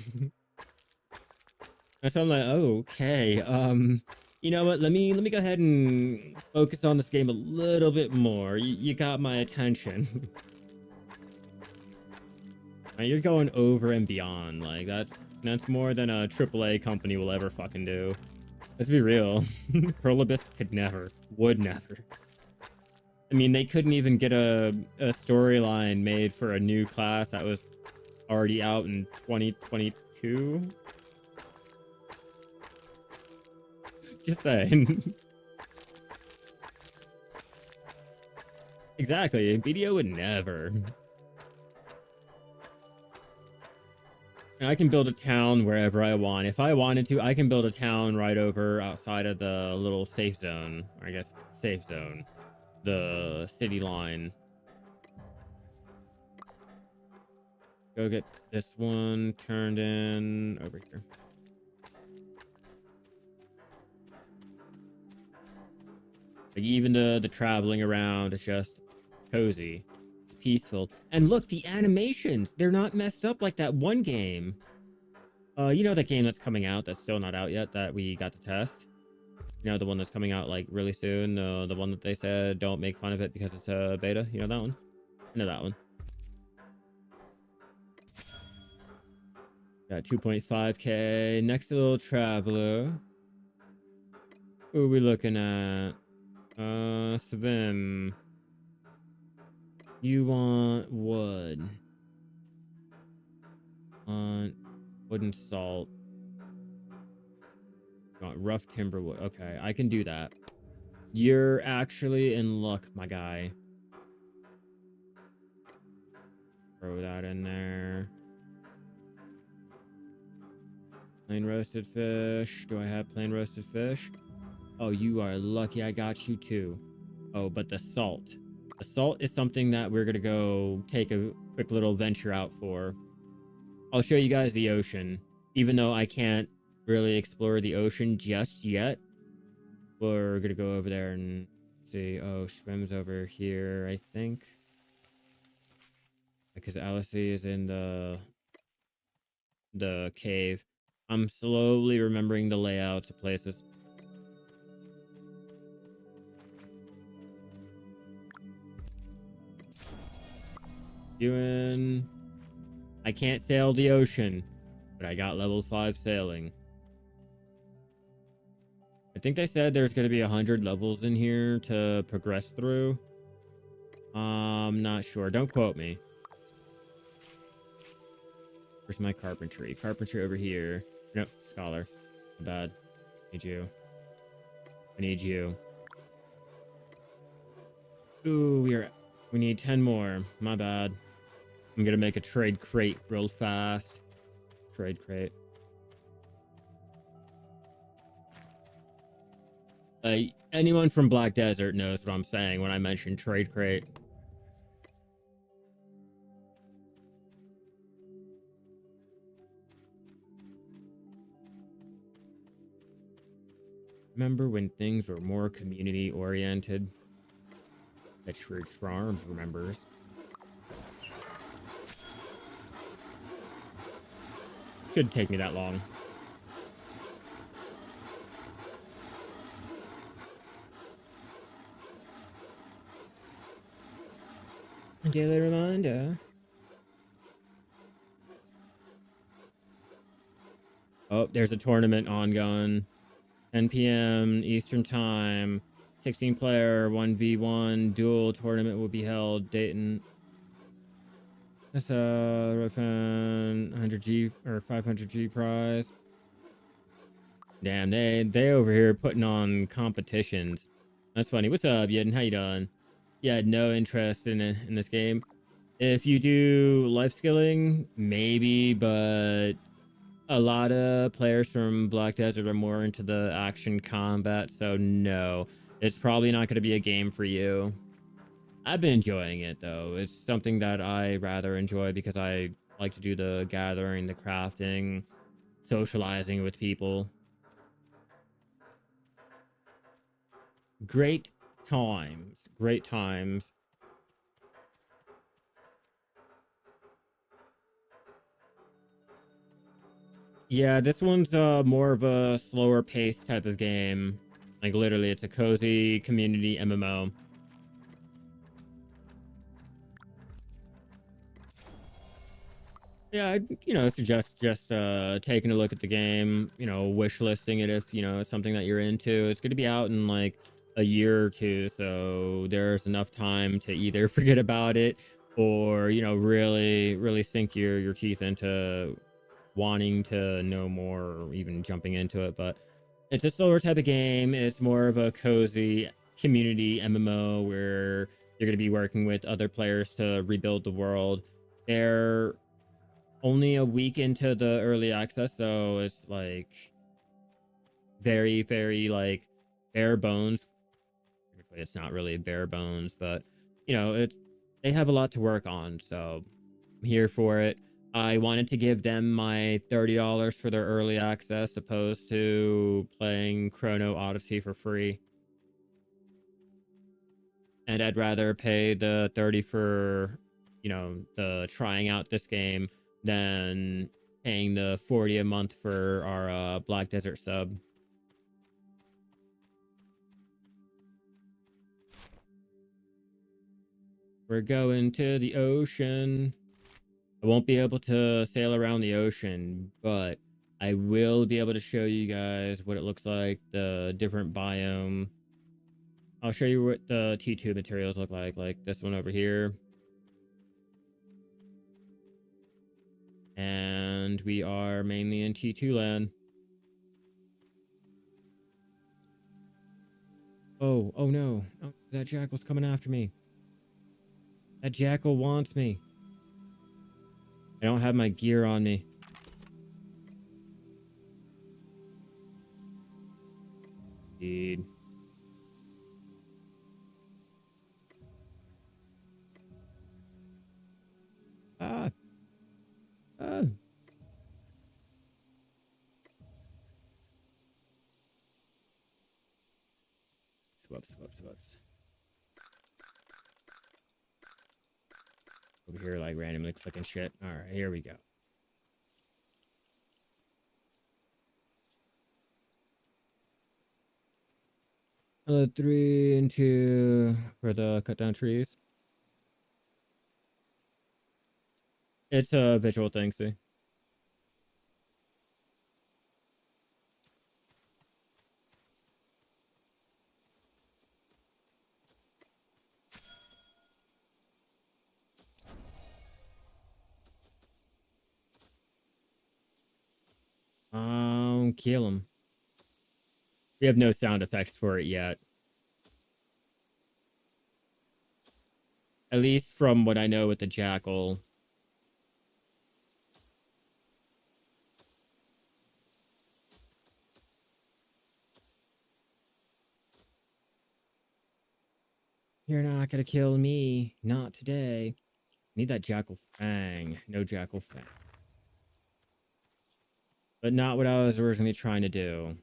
and so I'm like, oh, okay. You know what? Let me go ahead and focus on this game a little bit more. You got my attention. You're going over and beyond. Like that's more than a AAA company will ever fucking do. Let's be real. Pearl Abyss would never. I mean, they couldn't even get a storyline made for a new class that was already out in 2022. Just saying. Exactly. BDO would never. And I can build a town wherever I want. If I wanted to, I can build a town right over outside of the little safe zone. Or I guess safe zone. The city line. Go get this one turned in over here. Like even the traveling around is just cozy. It's peaceful. And look, the animations, they're not messed up like that one game. You know that game that's coming out that's still not out yet that we got to test? You know, the one that's coming out like really soon, the one that they said don't make fun of it because it's a beta. You know that one? I know that one. Got 2.5k. Next little traveler. Who are we looking at? Swim. You want wood. Want wood and salt. You want rough timber wood. Okay, I can do that. You're actually in luck, my guy. Throw that in there. Plain roasted fish. Do I have plain roasted fish? Oh, you are lucky I got you too. Oh, but the salt. The salt is something that we're gonna go take a quick little venture out for. I'll show you guys the ocean. Even though I can't really explore the ocean just yet, we're gonna go over there and see. Oh, Schwemm's over here, I think. Because Alice is in the cave. I'm slowly remembering the layouts of places. Doing... I can't sail the ocean, but I got level 5 sailing. I think they said there's going to be 100 levels in here to progress through. I'm not sure. Don't quote me. Where's my carpentry? Carpentry over here. Nope, scholar. My bad. Need you. I need you. Ooh, we need 10 more. My bad. I'm gonna make a trade crate real fast. Trade crate. Anyone from Black Desert knows what I'm saying when I mention trade crate. Remember when things were more community oriented? Petridge Farms remembers. Shouldn't take me that long. Daily reminder. Oh, there's a tournament on gun. 10 p.m. Eastern Time. 16 player 1v1 dual tournament will be held. Dayton. That's a 100G or 500G prize. Damn, they over here putting on competitions. That's funny. What's up, Yedin? How you doing? You had no interest in this game. If you do Lifeskilling, maybe, but a lot of players from Black Desert are more into the action combat, so no. It's probably not going to be a game for you. I've been enjoying it, though. It's something that I rather enjoy because I like to do the gathering, the crafting, socializing with people. Great times. Great times. Yeah, this one's more of a slower pace type of game. Like literally, it's a cozy community MMO. Yeah, I suggest just taking a look at the game, wish listing it if, it's something that you're into. It's going to be out in like a year or two, so there's enough time to either forget about it or, really, really sink your teeth into wanting to know more or even jumping into it. But it's a slower type of game. It's more of a cozy community MMO where you're going to be working with other players to rebuild the world. They're only a week into the early access, so it's like very, very like bare bones. It's not really bare bones, but it's they have a lot to work on, so I'm here for it. I wanted to give them my $30 for their early access opposed to playing Chrono Odyssey for free. And I'd rather pay the 30 for, the trying out this game than paying the 40 a month for our Black Desert sub. We're going to the ocean. I won't be able to sail around the ocean, but I will be able to show you guys what it looks like, the different biome. I'll show you what the T2 materials look like this one over here. And we are mainly in T2 land. Oh no. Oh, that jackal's coming after me. That jackal wants me. I don't have my gear on me. Indeed. Whoops. Over here, like randomly clicking shit. All right, here we go. 3 and 2 for the cut down trees. It's a visual thing, see. Kill him. We have no sound effects for it yet. At least from what I know with the jackal. You're not gonna kill me. Not today. Need that jackal fang. No jackal fang. But not what I was originally trying to do.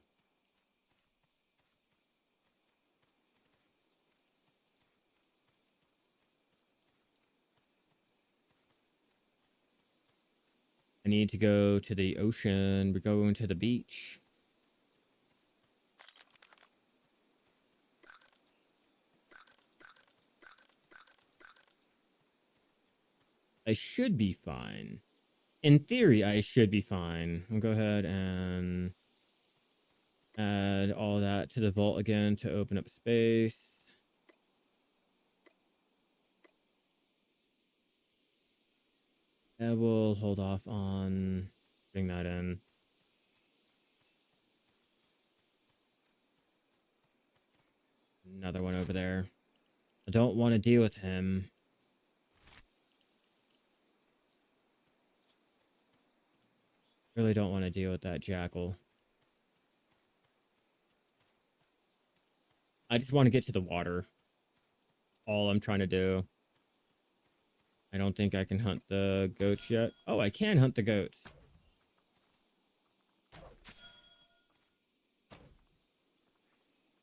I need to go to the ocean. We're going to the beach. I should be fine. In theory, I should be fine. I'll go ahead and add all that to the vault again to open up space. I will hold off on putting that in. Another one over there. I don't want to deal with him. Really don't want to deal with that jackal. I just want to get to the water. All I'm trying to do. I don't think I can hunt the goats yet. Oh, I can hunt the goats.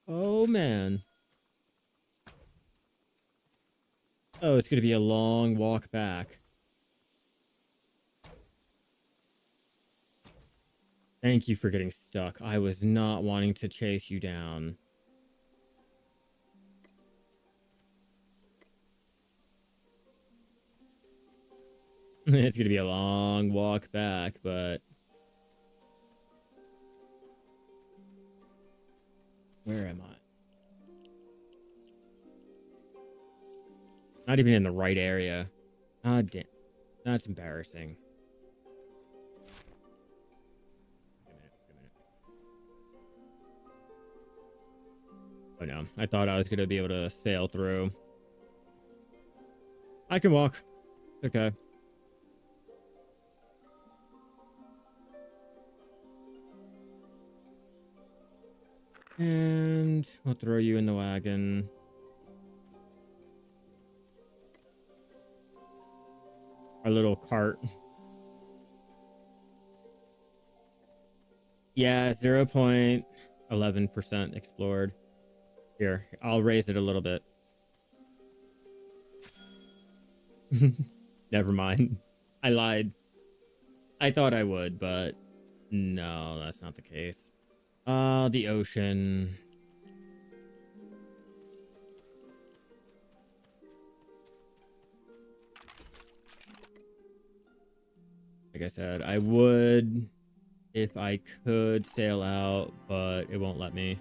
Oh, man. Oh, it's going to be a long walk back. Thank you for getting stuck. I was not wanting to chase you down. It's going to be a long walk back, but... Where am I? Not even in the right area. Ah, damn. That's embarrassing. Wait a minute. Oh no, I thought I was going to be able to sail through. I can walk. Okay. And I'll throw you in the wagon. Our little cart. Yeah, 0.11% explored. Here, I'll raise it a little bit. Never mind. I lied. I thought I would, but no, that's not the case. The ocean. Like I said, I would if I could sail out, but it won't let me.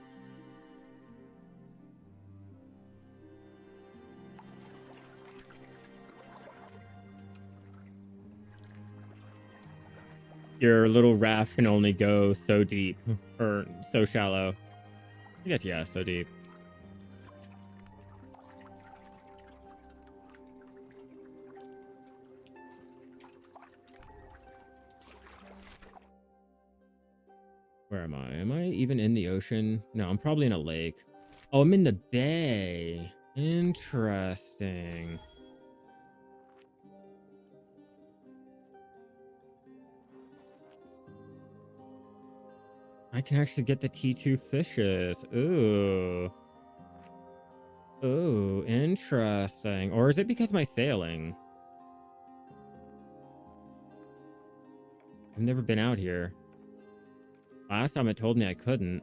Your little raft can only go so deep, or so shallow. I guess, yeah, so deep. Where am I? Am I even in the ocean? No, I'm probably in a lake. Oh, I'm in the bay. Interesting. I can actually get the T2 fishes. Ooh. Interesting. Or is it because of my sailing? I've never been out here. Last time it told me I couldn't.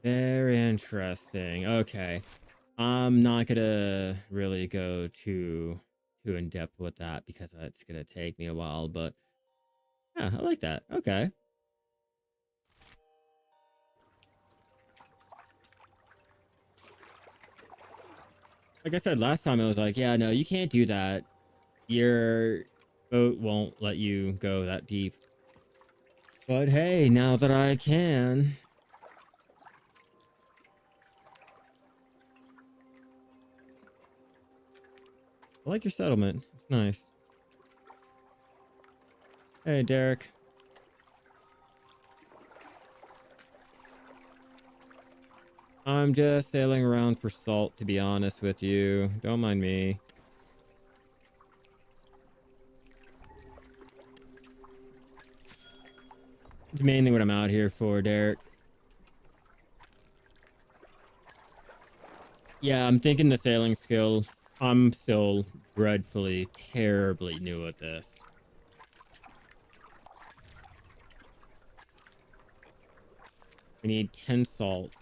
Very interesting. Okay. I'm not gonna really go too in depth with that because that's gonna take me a while, but yeah, I like that. Okay. Like I said last time, I was like, yeah, no, you can't do that. Your boat won't let you go that deep. But hey, now that I can. I like your settlement. It's nice. Hey, Derek. I'm just sailing around for salt, to be honest with you. Don't mind me. It's mainly what I'm out here for, Derek. Yeah, I'm thinking the sailing skill. I'm still dreadfully, terribly new at this. I need 10 salt.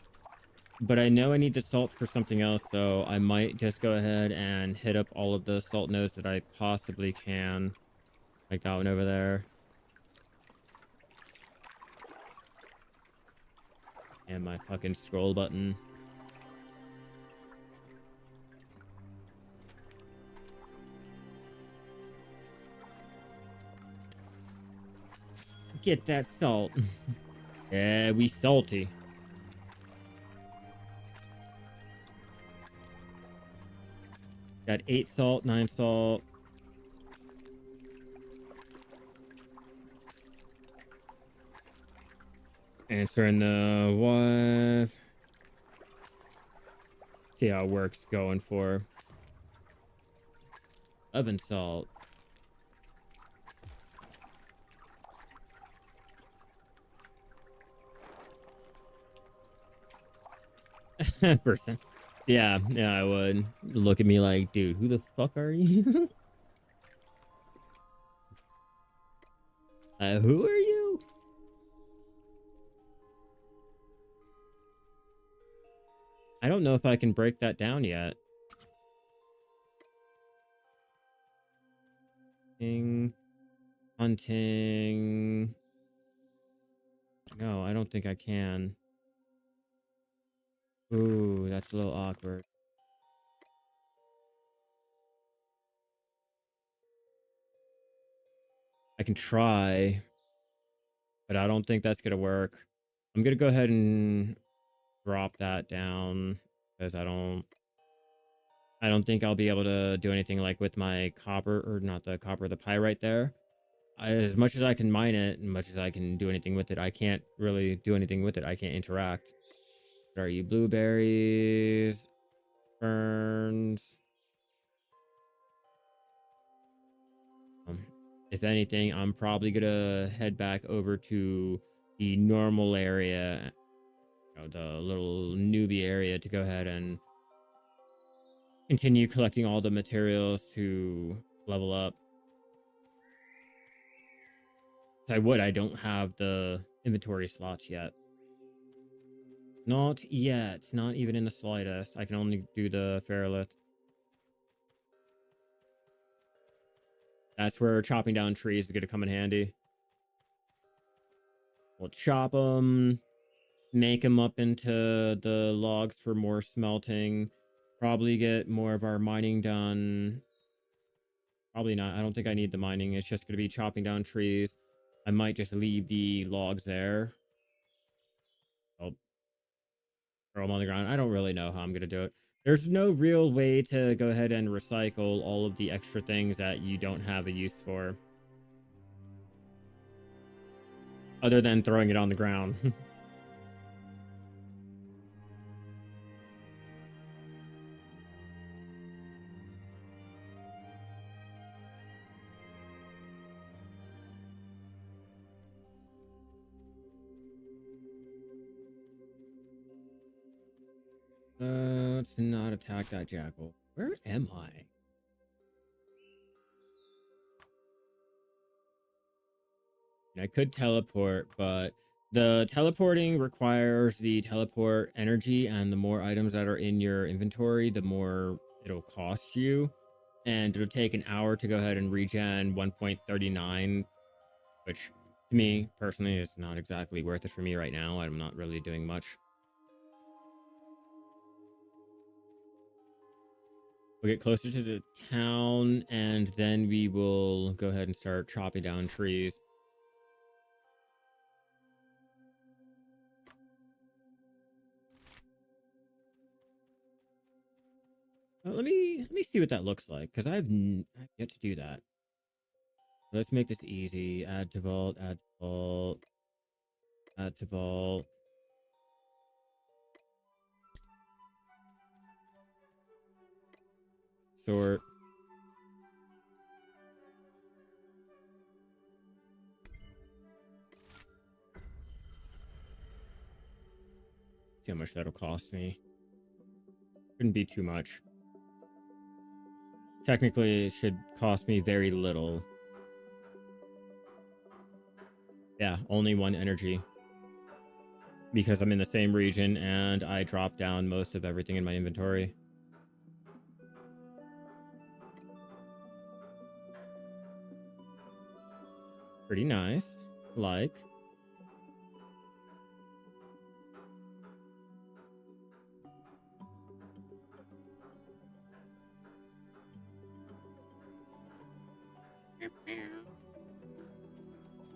But I know I need the salt for something else, so I might just go ahead and hit up all of the salt nodes that I possibly can. Like that one over there. And my fucking scroll button. Get that salt. Yeah, we salty. Got 8 salt, 9 salt. Answering the wife. See how it works going for. Oven salt. Person. Yeah, I would. Look at me like, dude, who the fuck are you? Who are you? I don't know if I can break that down yet. Hunting. No, I don't think I can. Ooh, that's a little awkward. I can try, but I don't think that's gonna work. I'm gonna go ahead and drop that down because I don't think I'll be able to do anything like with my copper, or not the copper, the pyrite there. As much as I can mine it, and much as I can do anything with it, I can't really do anything with it. I can't interact. What are you? Blueberries, ferns. Um, if anything, I'm probably gonna head back over to the normal area, the little newbie area, to go ahead and continue collecting all the materials to level up. I don't have the inventory slots yet. Not yet. Not even in the slightest. I can only do the Ferrolith. That's where chopping down trees is going to come in handy. We'll chop them, make them up into the logs for more smelting. Probably get more of our mining done. Probably not. I don't think I need the mining. It's just going to be chopping down trees. I might just leave the logs there. I'll throw them on the ground. I don't really know how I'm going to do it. There's no real way to go ahead and recycle all of the extra things that you don't have a use for, other than throwing it on the ground. Let's not attack that jackal. Where am I? I could teleport, but the teleporting requires the teleport energy, and the more items that are in your inventory, the more it'll cost you. And it'll take an hour to go ahead and regen 1.39, which to me personally is not exactly worth it for me right now. I'm not really doing much. We'll get closer to the town, and then we will go ahead and start chopping down trees. Let me see what that looks like, because I've yet to do that. Let's make this easy. Add to vault, add to vault, add to vault. Sort. See how much that'll cost me. Shouldn't be too much. Technically, it should cost me very little. Yeah, only 1 energy. Because I'm in the same region and I dropped down most of everything in my inventory. Pretty nice. Like.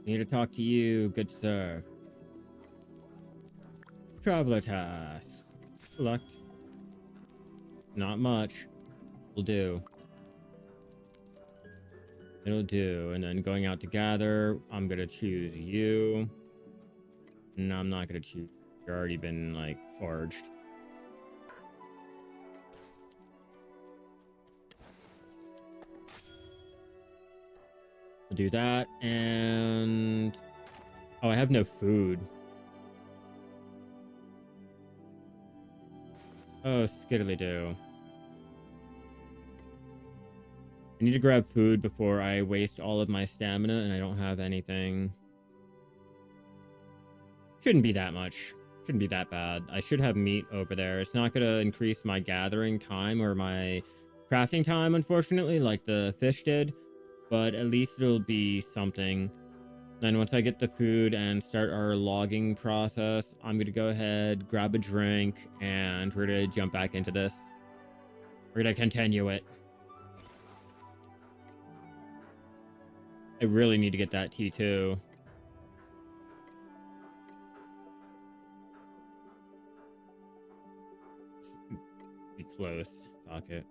Need to talk to you, good sir. Traveler tasks. Select. Not much. Will do. It'll do. And then going out to gather, I'm gonna choose you. No, I'm not gonna choose. You've already been, like, forged. We'll do that, and... Oh, I have no food. Oh, skiddly-do. I need to grab food before I waste all of my stamina, and I don't have anything. Shouldn't be that much. Shouldn't be that bad. I should have meat over there. It's not going to increase my gathering time or my crafting time, unfortunately, like the fish did. But at least it'll be something. Then once I get the food and start our logging process, I'm going to go ahead, grab a drink, and we're going to jump back into this. We're going to continue it. I really need to get that T2. Be close. Fuck it.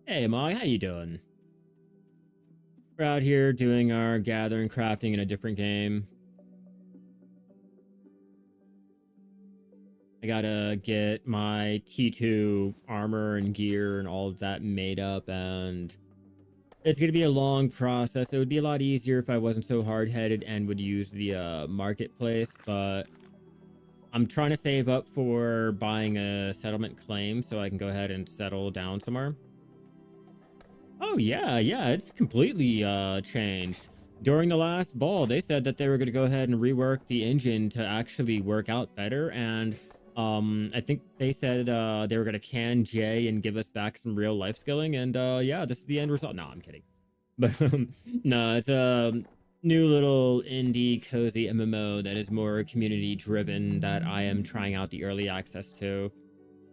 Hey, Mog, how you doing? We're out here doing our gathering crafting in a different game. I gotta get my T2 armor and gear and all of that made up, and it's gonna be a long process. It would be a lot easier if I wasn't so hard-headed and would use the marketplace, but I'm trying to save up for buying a settlement claim so I can go ahead and settle down somewhere. Oh, yeah, it's completely changed. During the last ball, they said that they were going to go ahead and rework the engine to actually work out better, and I think they said they were going to can J and give us back some real life skilling, and yeah, this is the end result. No, I'm kidding. But no, it's a new little indie cozy MMO that is more community driven that I am trying out the early access to.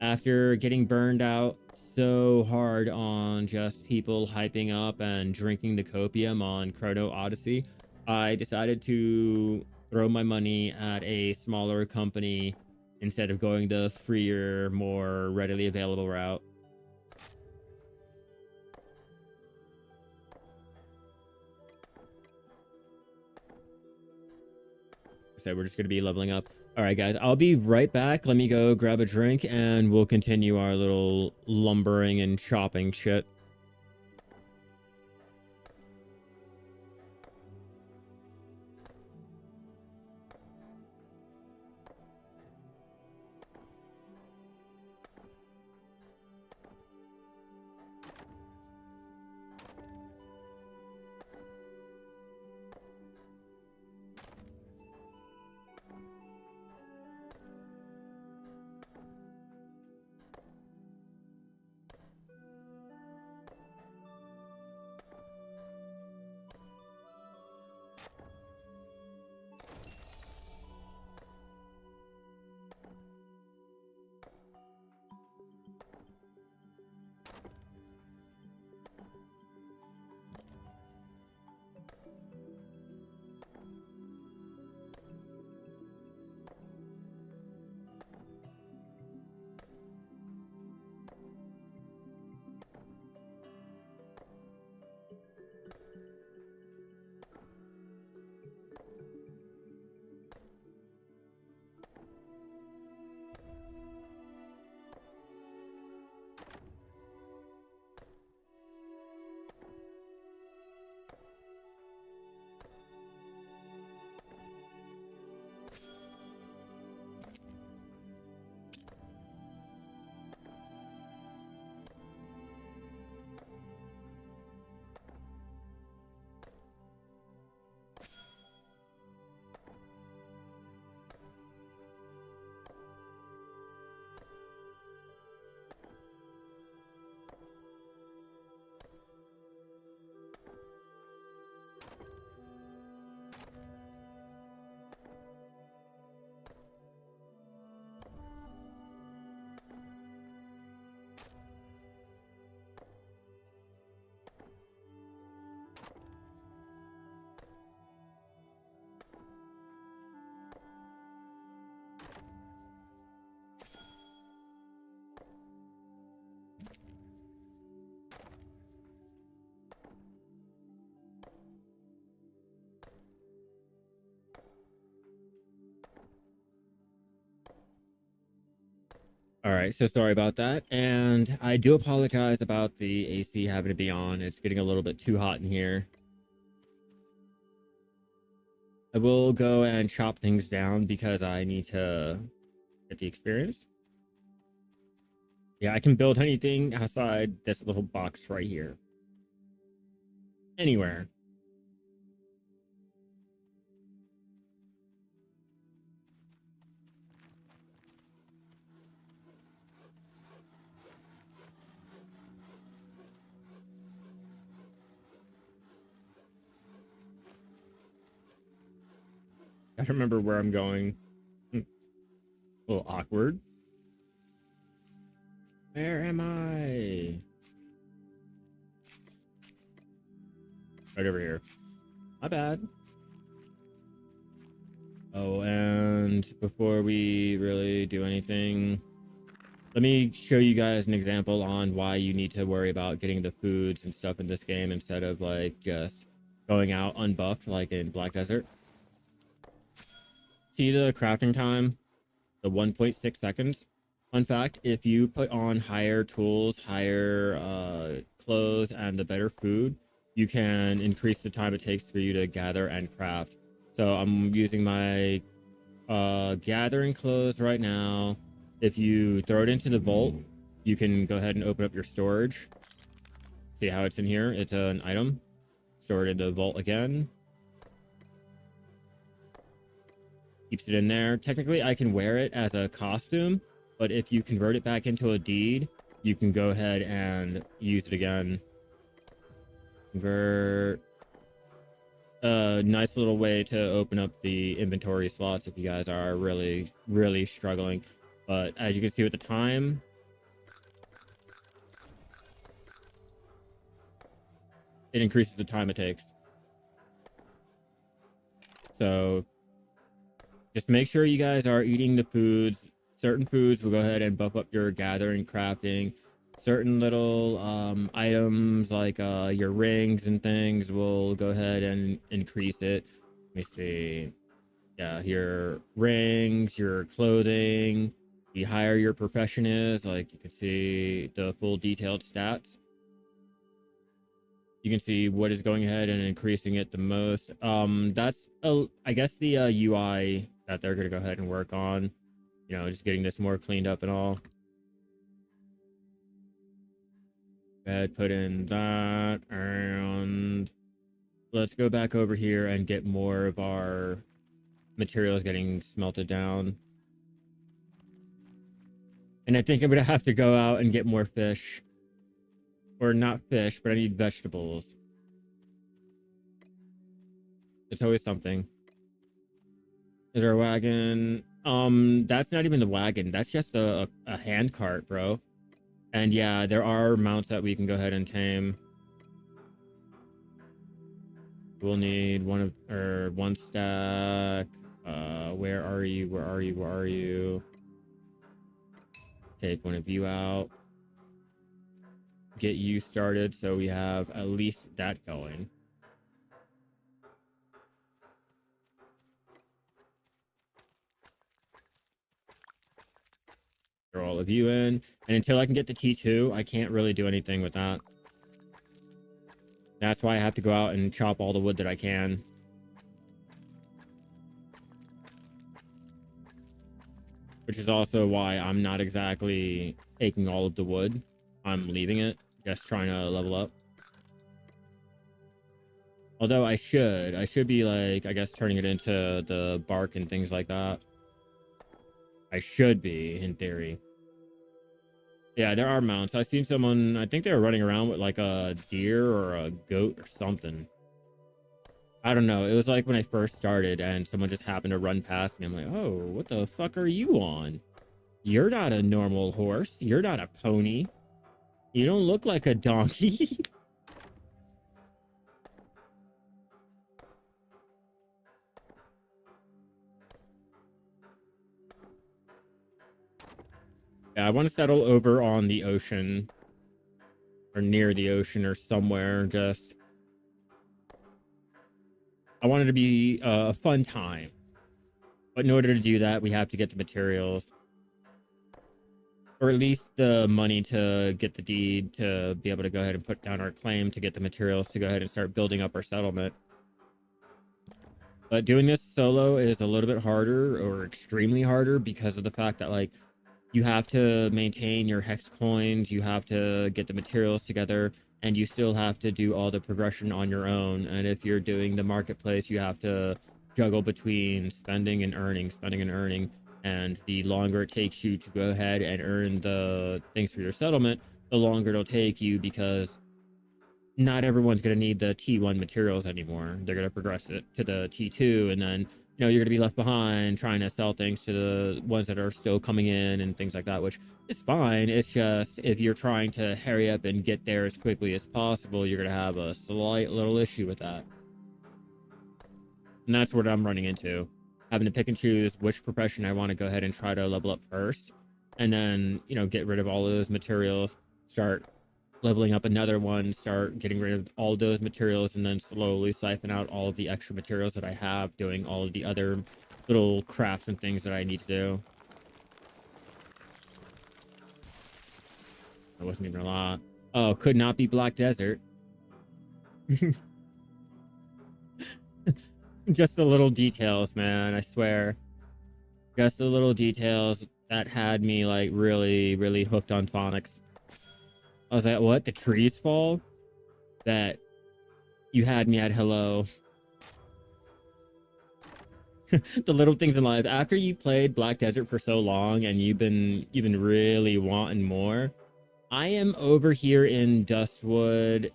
After getting burned out so hard on just people hyping up and drinking the copium on Chrono Odyssey, I decided to throw my money at a smaller company instead of going the freer, more readily available route. So we're just going to be leveling up. All right, guys, I'll be right back. Let me go grab a drink and we'll continue our little lumbering and chopping shit. right, so sorry about that. And I do apologize about the AC having to be on. It's getting a little bit too hot in here. I will go and chop things down because I need to get the experience. Yeah, I can build anything outside this little box right here. Anywhere. I don't remember where I'm going. A little awkward. Where am I? Right over here. My bad. Oh, and before we really do anything, let me show you guys an example on why you need to worry about getting the foods and stuff in this game instead of like just going out unbuffed like in Black Desert. See the crafting time? The 1.6 seconds. Fun fact, if you put on higher tools, higher clothes, and the better food, you can increase the time it takes for you to gather and craft. So I'm using my gathering clothes right now. If you throw it into the vault, you can go ahead and open up your storage. See how it's in here? It's an item. Store it in the vault again. Keeps it in there. Technically, I can wear it as a costume, but if you convert it back into a deed, you can go ahead and use it again. Convert. A nice little way to open up the inventory slots if you guys are really struggling. But as you can see with the time, it increases the time it takes. So just make sure you guys are eating the foods. Certain foods will go ahead and buff up your gathering, crafting. Certain little items like your rings and things will go ahead and increase it. Let me see. Yeah, your rings, your clothing. The higher your profession is, like you can see the full detailed stats. You can see what is going ahead and increasing it the most. That's I guess the UI that they're gonna go ahead and work on. You know, just getting this more cleaned up and all. Go ahead, put in that, and let's go back over here and get more of our materials getting smelted down. And I think I'm gonna have to go out and get more fish. Or not fish, but I need vegetables. It's always something. Is there a wagon? That's not even the wagon. That's just a hand cart, bro. And yeah, there are mounts that we can go ahead and tame. We'll need one stack. Where are you? Where are you? Where are you? Take one of you out. Get you started so we have at least that going. Throw all of you in. And until I can get the T2, I can't really do anything with that. That's why I have to go out and chop all the wood that I can. Which is also why I'm not exactly taking all of the wood. I'm leaving it, just trying to level up. Although I should be like, I guess, turning it into the bark and things like that. I should be, in theory. Yeah, there are mounts. I've seen someone, I think they were running around with like a deer or a goat or something. I don't know. It was like when I first started and someone just happened to run past me. I'm like, oh, what the fuck are you on? You're not a normal horse. You're not a pony. You don't look like a donkey. Yeah, I want to settle over on the ocean or near the ocean or somewhere. Just, I want it to be a fun time. But in order to do that, we have to get the materials. or at least the money to get the deed to be able to go ahead and put down our claim to get the materials to go ahead and start building up our settlement. But doing this solo is a little bit harder, or extremely harder, because of the fact that like you have to maintain your hex coins, you have to get the materials together, and you still have to do all the progression on your own. And if you're doing the marketplace, you have to juggle between spending and earning, spending and earning. And the longer it takes you to go ahead and earn the things for your settlement, the longer it'll take you, because not everyone's going to need the T1 materials anymore. They're going to progress it to the T2, and then you're going to be left behind trying to sell things to the ones that are still coming in and things like that, which is fine. It's just if you're trying to hurry up and get there as quickly as possible, you're going to have a slight little issue with that. And that's what I'm running into, having to pick and choose which profession I want to go ahead and try to level up first, and then get rid of all of those materials, start leveling up another one, start getting rid of all those materials, and then slowly siphon out all of the extra materials that I have, doing all of the other little crafts and things that I need to do. That wasn't even a lot. Oh, could not be Black Desert. Just the little details, man, I swear. Just the little details that had me like really, really hooked on phonics. I was like, what? The trees fall? That you had me at hello. The little things in life. After you played Black Desert for so long and you've been really wanting more. I am over here in Dustwood.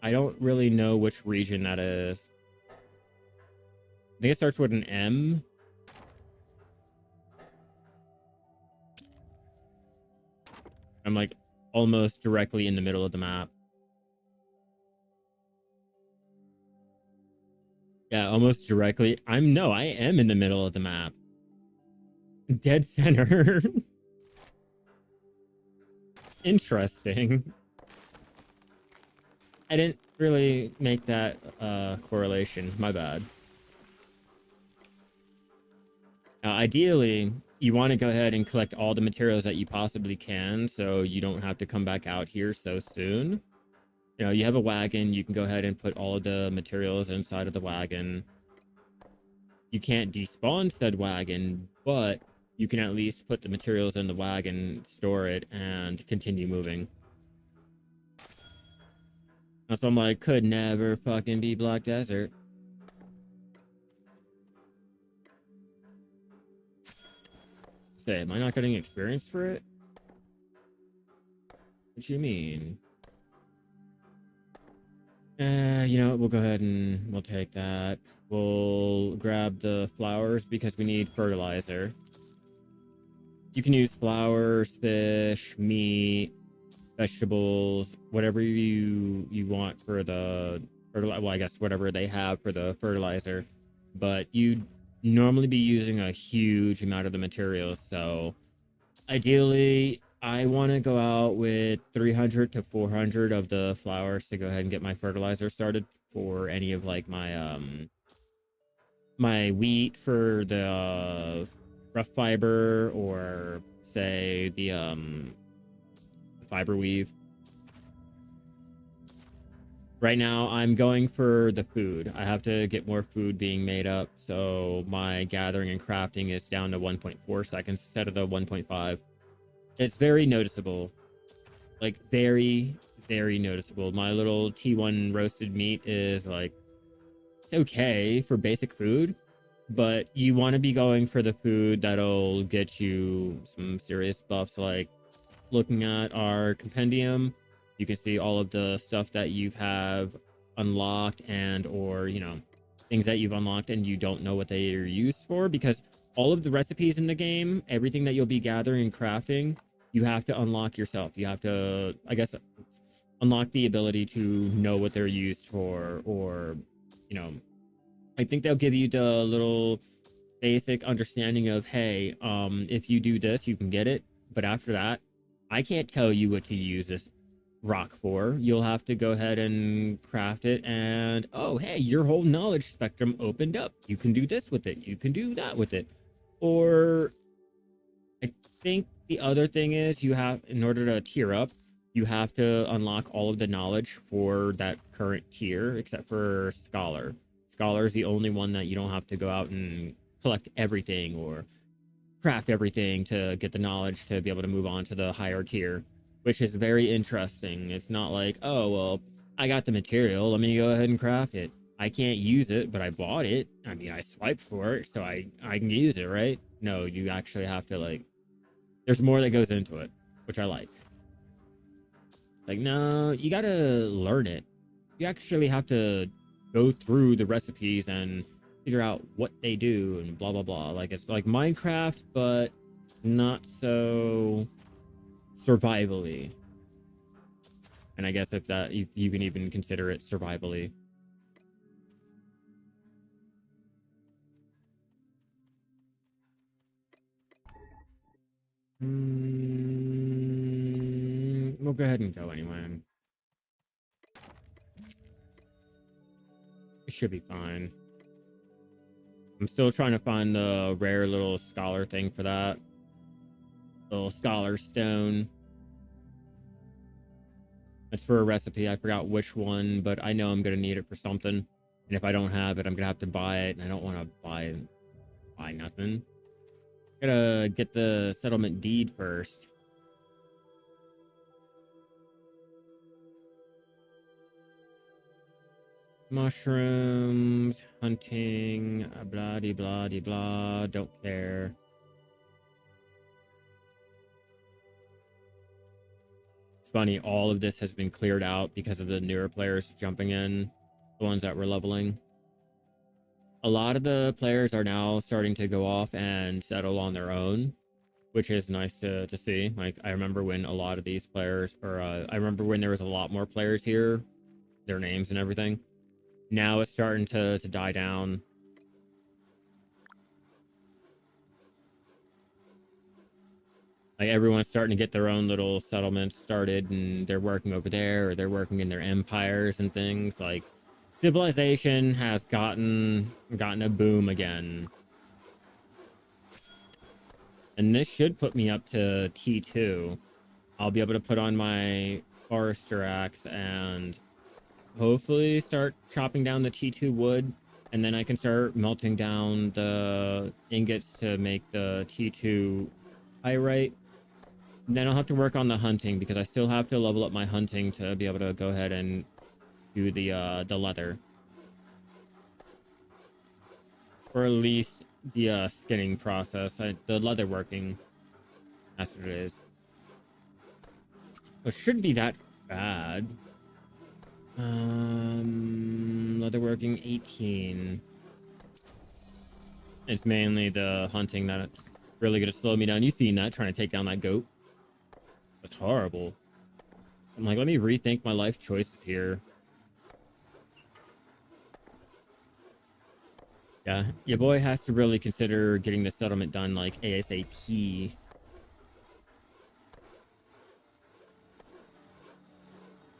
I don't really know which region that is. I think it starts with an M. I'm like almost directly in the middle of the map. Yeah, almost directly. I am in the middle of the map. Dead center. Interesting. I didn't really make that correlation. My bad. Now, ideally, you want to go ahead and collect all the materials that you possibly can, so you don't have to come back out here so soon. You have a wagon, you can go ahead and put all of the materials inside of the wagon. You can't despawn said wagon, but you can at least put the materials in the wagon, store it, and continue moving. So I'm like, could never fucking be Black Desert. Say, am I not getting experience for it? What you mean? We'll go ahead and we'll take that. We'll grab the flowers because we need fertilizer. You can use flowers, fish, meat, vegetables, whatever you want for the fertilizer. Well, I guess whatever they have for the fertilizer. But you'd normally be using a huge amount of the materials. So ideally, I want to go out with 300 to 400 of the flowers to go ahead and get my fertilizer started for any of like my my wheat for the rough fiber, or say the fiber weave. Right now I'm going for the food. I have to get more food being made up, so my gathering and crafting is down to 1.4 seconds instead of the 1.5. It's very noticeable. Like, very, very noticeable. My little T1 roasted meat is, like, it's okay for basic food, but you want to be going for the food that'll get you some serious buffs. Like, looking at our compendium, you can see all of the stuff that you have unlocked and or, things that you've unlocked and you don't know what they are used for, because all of the recipes in the game, everything that you'll be gathering and crafting, you have to unlock yourself. You have to, I guess, unlock the ability to know what they're used for, or, I think they'll give you the little basic understanding of, hey, if you do this, you can get it. But after that, I can't tell you what to use this rock for. You'll have to go ahead and craft it, and oh, hey, your whole knowledge spectrum opened up. You can do this with it. You can do that with it. Or I think The other thing is you have, in order to tier up, you have to unlock all of the knowledge for that current tier, except for Scholar. Scholar is the only one that you don't have to go out and collect everything or craft everything to get the knowledge to be able to move on to the higher tier, which is very interesting. It's not like, oh, well, I got the material, let me go ahead and craft it. I can't use it, but I bought it. I mean, I swiped for it, so I can use it, right? No, you actually have to, like, there's more that goes into it, which I like. Like, no, you gotta learn it. You actually have to go through the recipes and figure out what they do and blah, blah, blah. Like, it's like Minecraft, but not so survivally. And I guess if you can even consider it survivally. We'll go ahead and go anyway. It should be fine. I'm still trying to find the rare little scholar thing for that. Little scholar stone. It's for a recipe. I forgot which one, but I know I'm going to need it for something. And if I don't have it, I'm going to have to buy it. And I don't want to buy nothing. Gotta get the settlement deed first. Mushrooms, hunting, blah de blah de blah. Don't care. It's funny, all of this has been cleared out because of the newer players jumping in, the ones that were leveling. A lot of the players are now starting to go off and settle on their own, which is nice to see. Like, I remember when a lot of these players, or I remember when there was a lot more players here, their names and everything. Now it's starting to die down. Like, everyone's starting to get their own little settlements started, and they're working over there, or they're working in their empires and things. Like, civilization has gotten a boom again. And this should put me up to T2. I'll be able to put on my forester axe and hopefully start chopping down the T2 wood, and then I can start melting down the ingots to make the T2 pyrite. Then I'll have to work on the hunting because I still have to level up my hunting to be able to go ahead and do the leather, or at least the skinning process. The leather working, that's what it is. It shouldn't be that bad. Leatherworking 18. It's mainly the hunting that's really gonna slow me down. You've seen that, trying to take down that goat. That's horrible. I'm like, let me rethink my life choices here. Yeah, your boy has to really consider getting the settlement done, like, ASAP.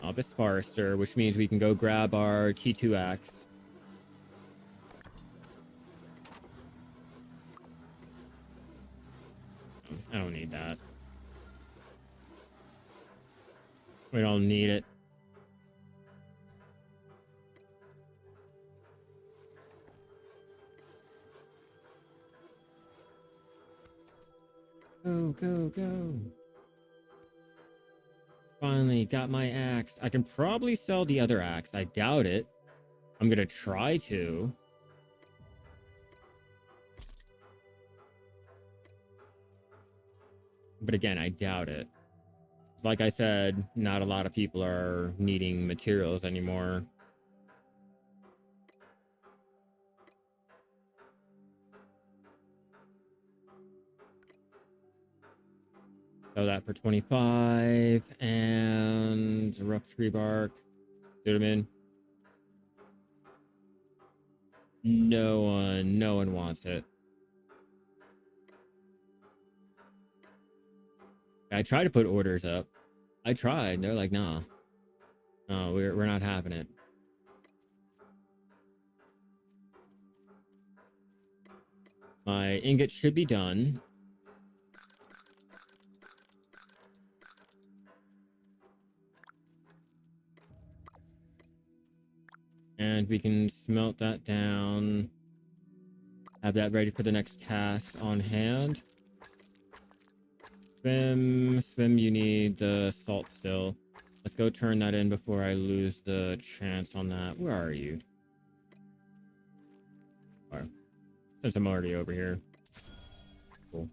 Office Forester, which means we can go grab our T2 axe. I don't need that. We don't need it. Go, go, go. Finally got my axe. I can probably sell the other axe. I doubt it. I'm gonna try to. But again, I doubt it. Like I said, not a lot of people are needing materials anymore. Sell that for 25 and a rough tree bark. See what I mean? No one wants it. I tried to put orders up. I tried. They're like, nah. No, we're not having it. My ingot should be done. And we can smelt that down. Have that ready for the next task on hand. Swim, you need the salt still. Let's go turn that in before I lose the chance on that. Where are you? Oh, since I'm already over here. Cool.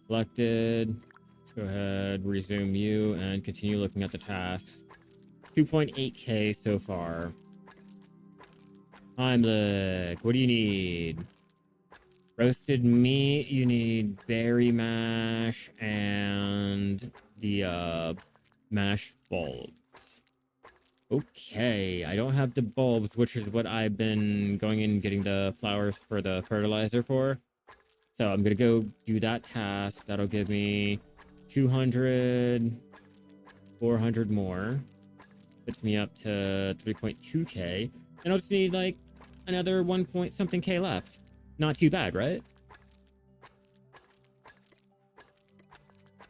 Selected. Let's go ahead, resume you, and continue looking at the tasks. 2.8k so far. Heimlich, what do you need? Roasted meat, you need berry mash and the mashed bulbs. Okay, I don't have the bulbs, which is what I've been going and getting the flowers for the fertilizer for. So I'm gonna go do that task. That'll give me 200, 400 more. Puts me up to 3.2k. And I'll just need like another 1 point something k left. Not too bad, right?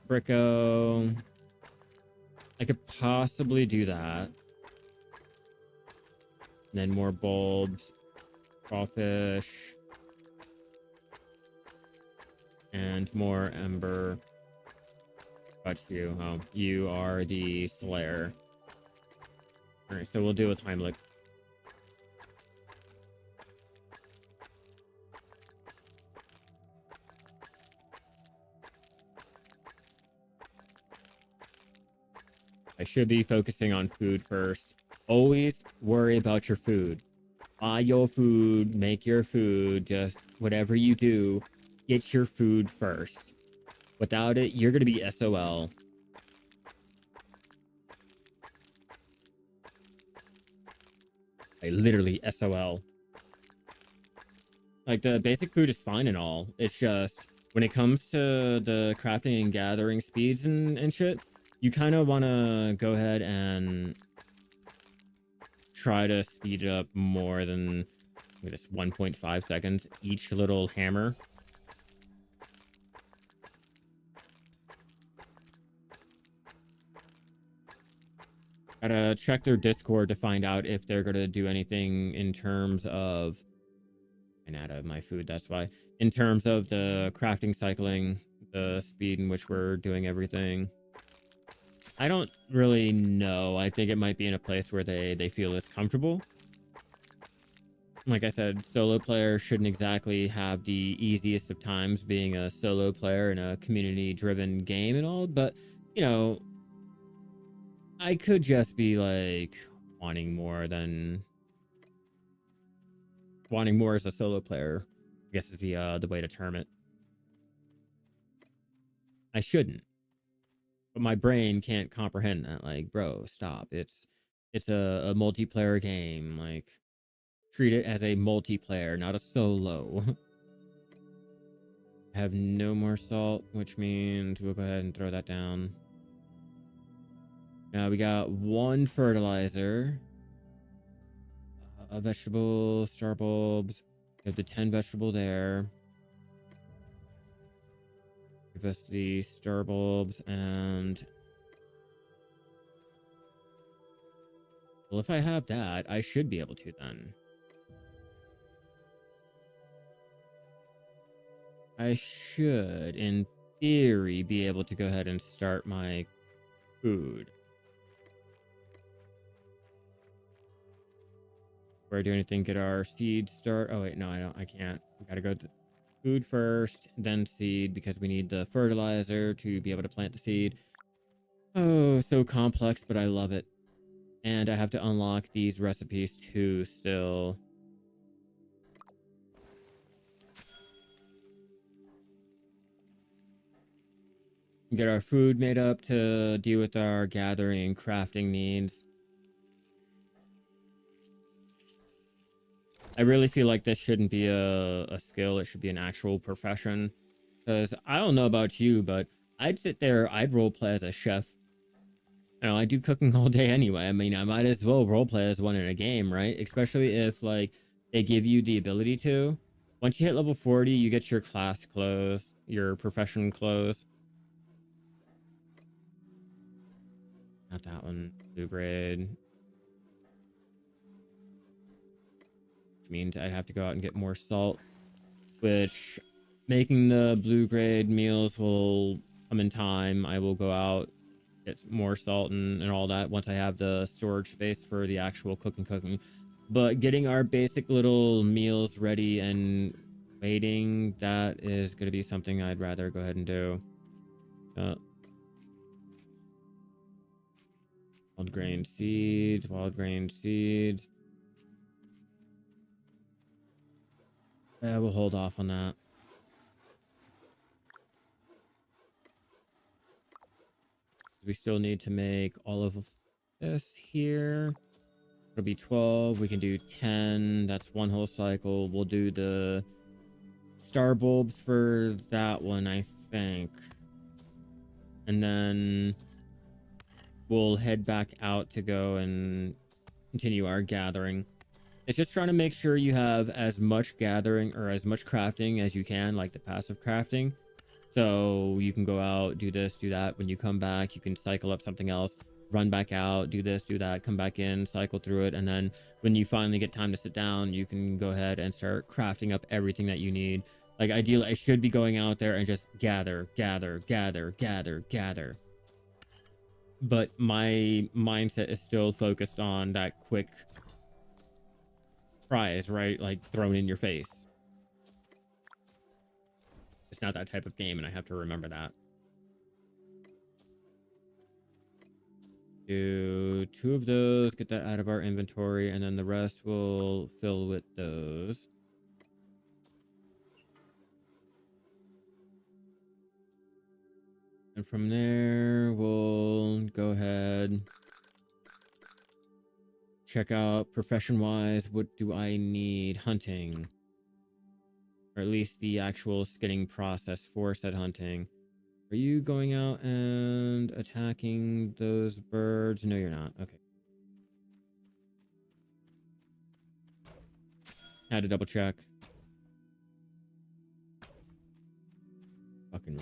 Bricko. I could possibly do that. And then more bulbs. Crawfish. And more ember. But you. Oh, you are the slayer. Alright, so we'll deal with Heimlich. I should be focusing on food first. Always worry about your food. Buy your food, make your food, just whatever you do, get your food first. Without it, you're going to be SOL. I literally SOL. Like, the basic food is fine and all. It's just, when it comes to the crafting and gathering speeds and shit, you kind of want to go ahead and try to speed it up more than, I guess, 1.5 seconds each little hammer. Gotta check their Discord to find out if they're gonna do anything in terms of, and out of my food, that's why, in terms of the crafting cycling, the speed in which we're doing everything. I don't really know. I think it might be in a place where they feel it's comfortable. Like I said, solo player shouldn't exactly have the easiest of times being a solo player in a community driven game and all, but you know, I could just be like wanting more as a solo player, I guess is the way to term it. I shouldn't, but my brain can't comprehend that. Like, bro, stop. It's a multiplayer game. Like, treat it as a multiplayer, not a solo. I have no more salt, which means we'll go ahead and throw that down. Now we got one fertilizer, a vegetable, star bulbs. We have the 10 vegetable there. Give us the star bulbs and, well, if I have that, I should be able to then. I should, in theory, be able to go ahead and start my food. Before I do anything, get our seed start. Oh, wait, no, I can't. We gotta go to food first, then seed, because we need the fertilizer to be able to plant the seed. Oh, so complex, but I love it. And I have to unlock these recipes too still. Get our food made up to deal with our gathering and crafting needs. I really feel like this shouldn't be a skill. It should be an actual profession. Because I don't know about you, but I'd sit there, I'd roleplay as a chef. You know, I do cooking all day anyway. I mean, I might as well roleplay as one in a game, right? Especially if, like, they give you the ability to. Once you hit level 40, you get your class clothes, your profession clothes. Not that one. Blue grade. means I'd have to go out and get more salt, which making the blue grade meals will come in time. I will go out, get more salt and all that once I have the storage space for the actual cooking. But getting our basic little meals ready and waiting, that is going to be something I'd rather go ahead and do. Wild grain seeds. We'll hold off on that. We still need to make all of this here. It'll be 12. We can do 10. That's one whole cycle. We'll do the star bulbs for that one, I think. And then we'll head back out to go and continue our gathering. It's just trying to make sure you have as much gathering or as much crafting as you can, like the passive crafting. So you can go out, do this, do that. When you come back, you can cycle up something else, run back out, do this, do that, come back in, cycle through it. And then when you finally get time to sit down, you can go ahead and start crafting up everything that you need. Like ideally, I should be going out there and just gather. But my mindset is still focused on that quick prize, right? Like thrown in your face. It's not that type of game, and I have to remember that. Do 2 of those, get that out of our inventory, and then the rest will fill with those. And from there, we'll go ahead, check out profession-wise, what do I need? Hunting. Or at least the actual skinning process for said hunting. Are you going out and attacking those birds? No, you're not. Okay. Had to double check. Fucking.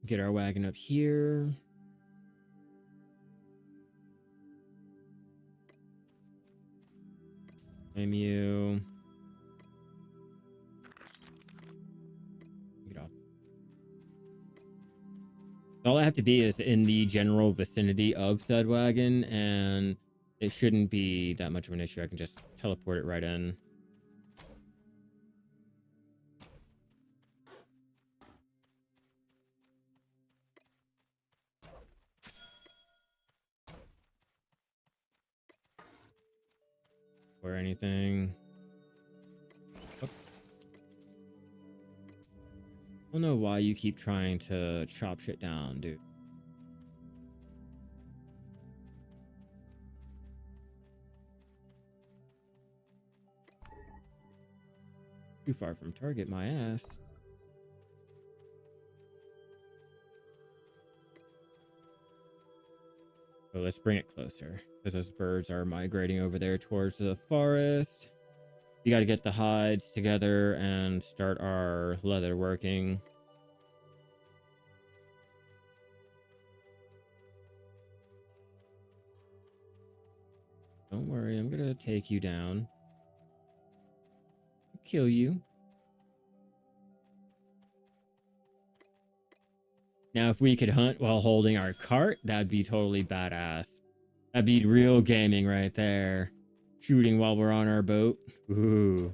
Get our wagon up here. You. Get off. All I have to be is in the general vicinity of said wagon, and it shouldn't be that much of an issue. I can just teleport it right in. Or anything. Oops. I don't know why you keep trying to chop shit down, dude. Too far from target, my ass. So let's bring it closer, because those birds are migrating over there towards the forest. We got to get the hides together and start our leather working. Don't worry, I'm gonna take you down. Kill you. Now, if we could hunt while holding our cart, that'd be totally badass. That'd be real gaming right there. Shooting while we're on our boat. Ooh.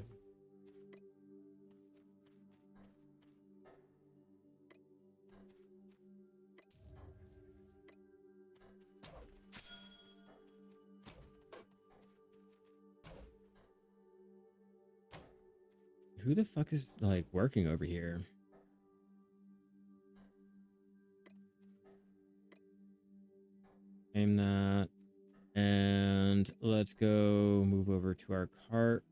Who the fuck is, like, working over here? Aim that. And let's go move over to our cart.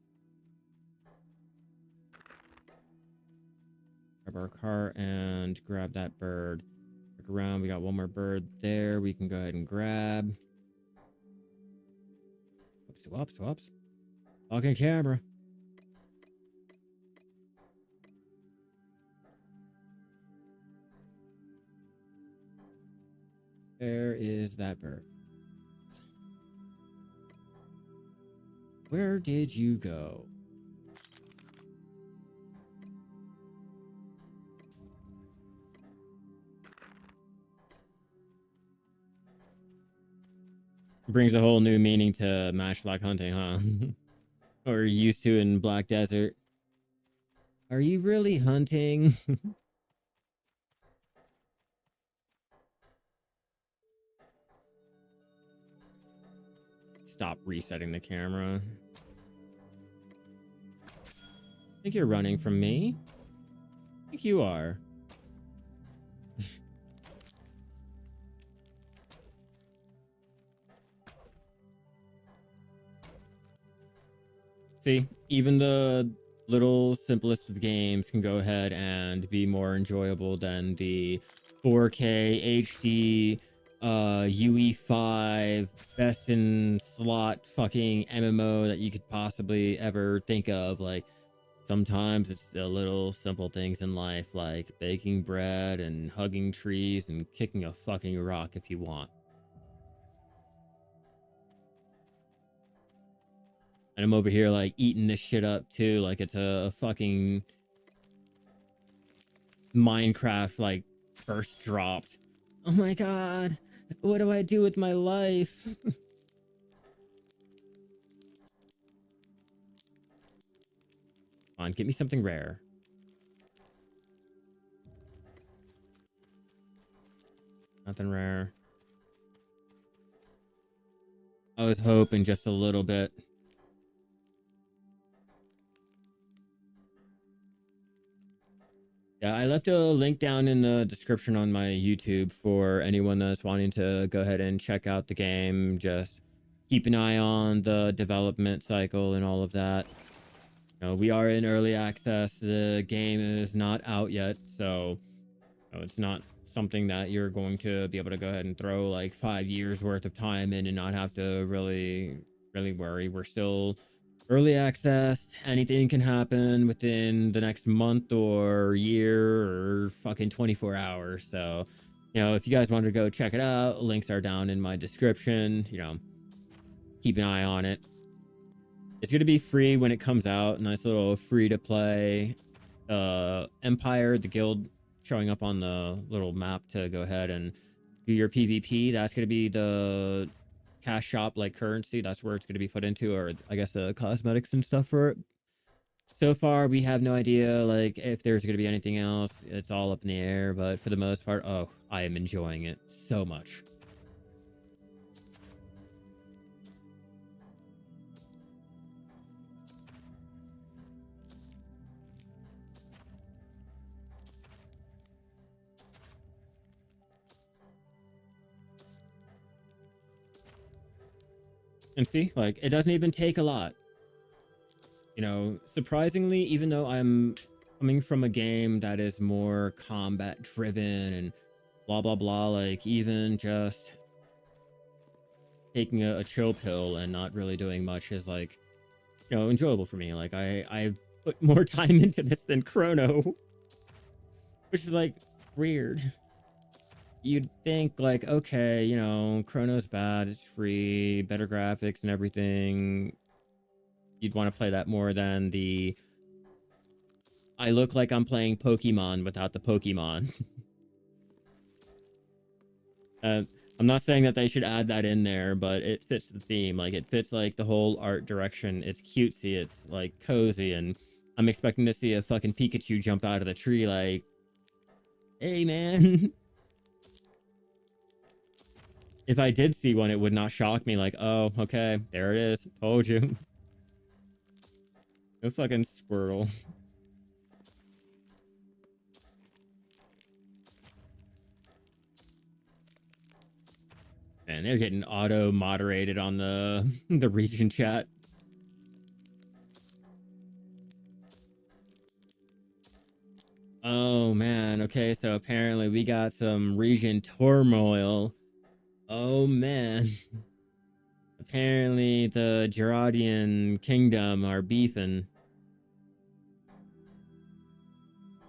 Grab our cart and grab that bird. Look around. We got one more bird there. We can go ahead and grab. Whoops. Talking camera. Where is that bird? Where did you go? Brings a whole new meaning to matchlock hunting, huh? Or used to in Black Desert. Are you really hunting? Stop resetting the camera. Think you're running from me? I think you are. See, even the little simplest of games can go ahead and be more enjoyable than the 4K HD UE5 best in slot fucking MMO that you could possibly ever think of. Like, sometimes it's the little simple things in life, like baking bread and hugging trees and kicking a fucking rock if you want. And I'm over here like eating this shit up too, like it's a fucking Minecraft like first dropped. Oh my god, what do I do with my life? Come on, get me something rare. Nothing rare. I was hoping just a little bit. Yeah, I left a link down in the description on my YouTube for anyone that's wanting to go ahead and check out the game. Just keep an eye on the development cycle and all of that. You know, we are in early access. The game is not out yet, so it's not something that you're going to be able to go ahead and throw like 5 years worth of time in and not have to really worry. We're still early access. Anything can happen within the next month or year or fucking 24 hours. So, you know, if you guys want to go check it out, links are down in my description. You know, keep an eye on it. It's going to be free when it comes out. Nice little free to play Empire, the guild showing up on the little map to go ahead and do your PvP. That's going to be the cash shop like currency. That's where it's going to be put into, or I guess the cosmetics and stuff for it. So far, we have no idea like if there's going to be anything else. It's all up in the air, but for the most part, oh, I am enjoying it so much. And see, like, it doesn't even take a lot. You know, surprisingly, even though I'm coming from a game that is more combat driven and blah, blah, blah, like, even just taking a chill pill and not really doing much is, like, you know, enjoyable for me. Like, I put more time into this than Chrono, which is, like, weird. You'd think, like, okay, you know, Chrono's bad, it's free, better graphics and everything. You'd want to play that more than the I look like I'm playing Pokemon without the Pokemon. uh, I'm not saying that they should add that in there, but it fits the theme. Like, it fits, like, the whole art direction. It's cutesy, it's, like, cozy, and I'm expecting to see a fucking Pikachu jump out of the tree like, hey, man. If I did see one, it would not shock me. Like, oh, okay, there it is. Told you. No fucking Squirtle. Man, they're getting auto moderated on the the region chat. Oh man, okay, so apparently we got some region turmoil. Oh man. Apparently the Gerardian kingdom are beefing.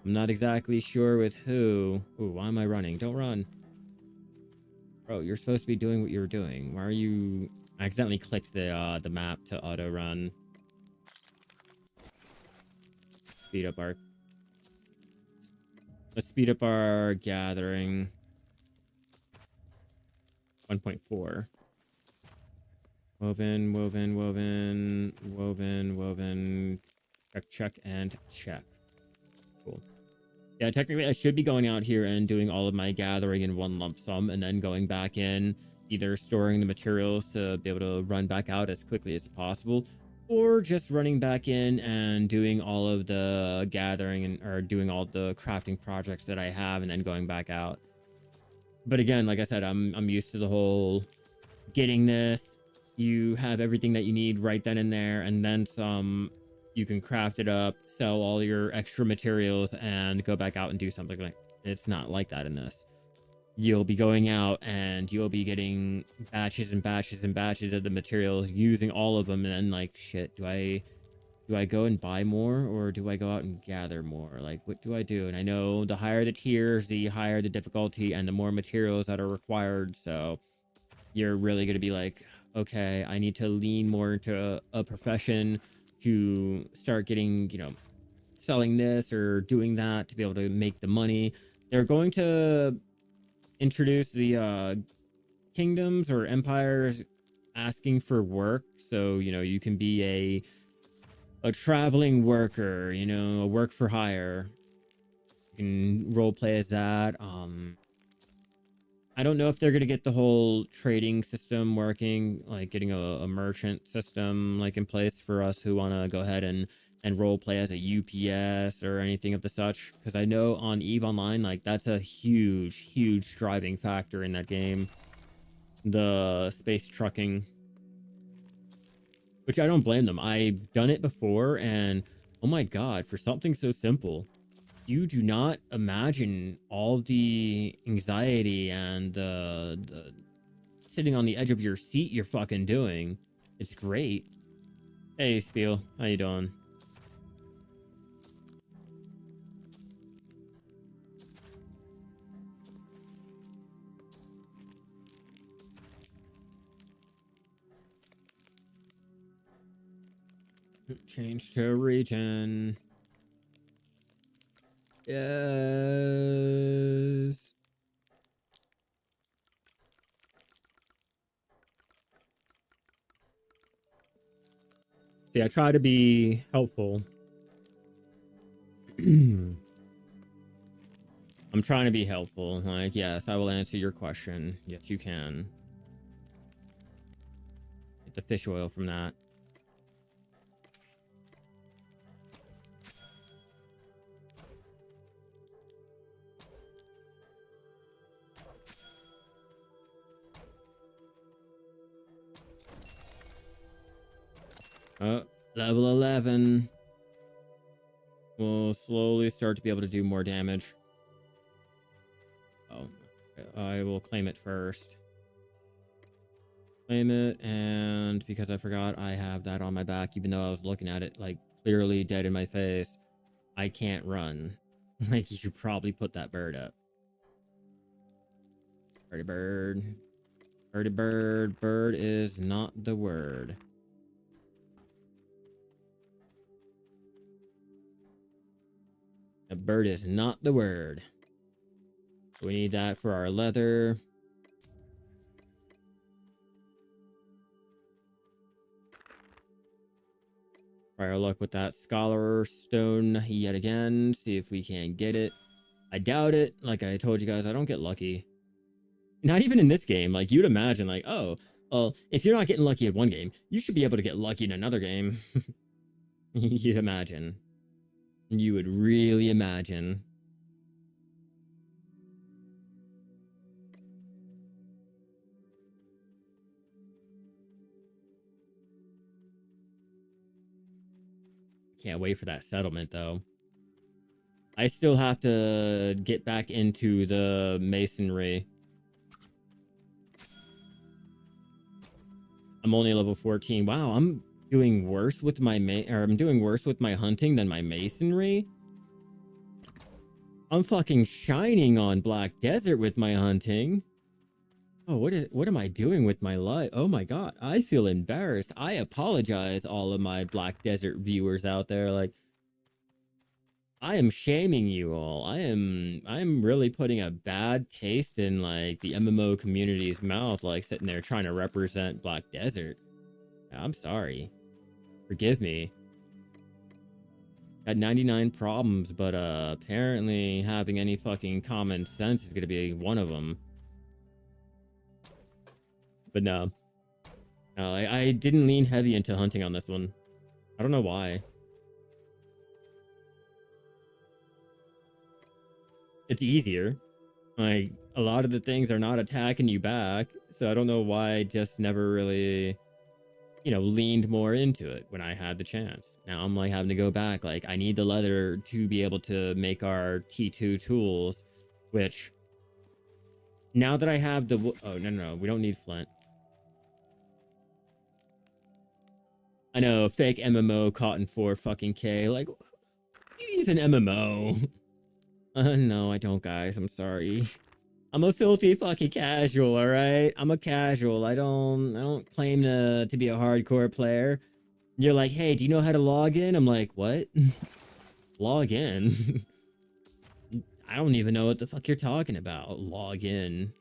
I'm not exactly sure with who. Ooh, why am I running? Don't run. Bro, you're supposed to be doing what you were doing. Why are you... I accidentally clicked the map to auto run. Speed up our... Let's speed up our gathering. 1.4. Woven, woven, woven, woven, woven. Check, check, and check. Cool. Yeah, technically I should be going out here and doing all of my gathering in one lump sum and then going back in, either storing the materials to be able to run back out as quickly as possible, or just running back in and doing all of the gathering and or doing all the crafting projects that I have and then going back out. But again, like I said, I'm used to the whole getting this. You have everything that you need right then and there, and then some. You can craft it up, sell all your extra materials, and go back out and do something. Like, it's not like that in this. You'll be going out and you'll be getting batches and batches and batches of the materials, using all of them, and then like, shit, do I go and buy more, or do I go out and gather more? Like, what do I do? And I know the higher the tiers, the higher the difficulty and the more materials that are required. So you're really going to be like, okay, I need to lean more into a profession to start getting, you know, selling this or doing that to be able to make the money. They're going to introduce the kingdoms or empires asking for work. So, you know, you can be a traveling worker, you know, a work for hire. You can role play as that. I don't know if they're going to get the whole trading system working, like getting a merchant system like in place for us who want to go ahead and role play as a UPS or anything of the such. Because I know on EVE Online, like that's a huge driving factor in that game. The space trucking, which I don't blame them. I've done it before, and oh my God, for something so simple. You do not imagine all the anxiety and the sitting on the edge of your seat you're fucking doing. It's great. Hey, Spiel. How you doing? Change to region. Yes. See, I try to be helpful. I'm trying to be helpful. Like, yes, I will answer your question. Yes, you can. Get the fish oil from that. Level 11. We'll slowly start to be able to do more damage. Oh, I will claim it first. Claim it, and because I forgot I have that on my back, even though I was looking at it like clearly dead in my face, I can't run. Like, you should probably put that bird up. Birdie bird. Birdie bird. Bird is not the word. A bird is not the word. We need that for our leather. Try our luck with that scholar stone yet again. See if we can get it. I doubt it. Like I told you guys, I don't get lucky. Not even in this game. Like, you'd imagine, like, oh, well, if you're not getting lucky in one game, you should be able to get lucky in another game. You'd imagine. You would really imagine. Can't wait for that settlement, though. I still have to get back into the masonry. I'm only level 14. Wow, I'm doing worse with my I'm doing worse with my hunting than my masonry. I'm fucking shining on Black Desert with my hunting. Oh, what am I doing with my life? Oh my god, I feel embarrassed. I apologize, all of my Black Desert viewers out there. Like, I am shaming you all. I'm really putting a bad taste in like the MMO community's mouth, like sitting there trying to represent Black Desert. I'm sorry. Forgive me. Got 99 problems, but apparently having any fucking common sense is gonna be one of them. But no. No, I didn't lean heavy into hunting on this one. I don't know why. It's easier. Like, a lot of the things are not attacking you back, so I don't know why I just never really, leaned more into it when I had the chance. Now I'm like having to go back. Like, I need the leather to be able to make our T2 tools, which now that I have the, oh, no, we don't need flint. I know, fake MMO caught in 4 fucking K. Like, even MMO. No, I don't, guys. I'm sorry. I'm a filthy fucking casual, all right? I'm a casual. I don't claim to be a hardcore player. You're like, hey, do you know how to log in? I'm like, what? Log in? I don't even know what the fuck you're talking about. Log in.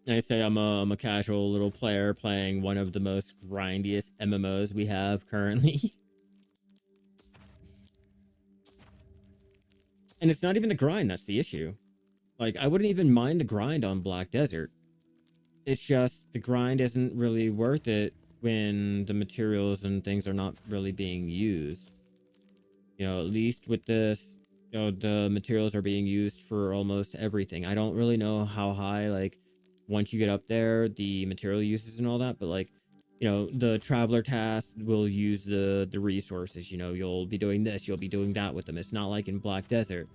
I say I'm a casual little player playing one of the most grindiest MMOs we have currently. And it's not even the grind that's the issue. Like, I wouldn't even mind the grind on Black Desert. It's just the grind isn't really worth it when the materials and things are not really being used. At least with this, the materials are being used for almost everything. I don't really know how high, like, once you get up there, the material uses and all that, but like, the traveler task will use the resources. You'll be doing this, you'll be doing that with them. It's not like in Black Desert.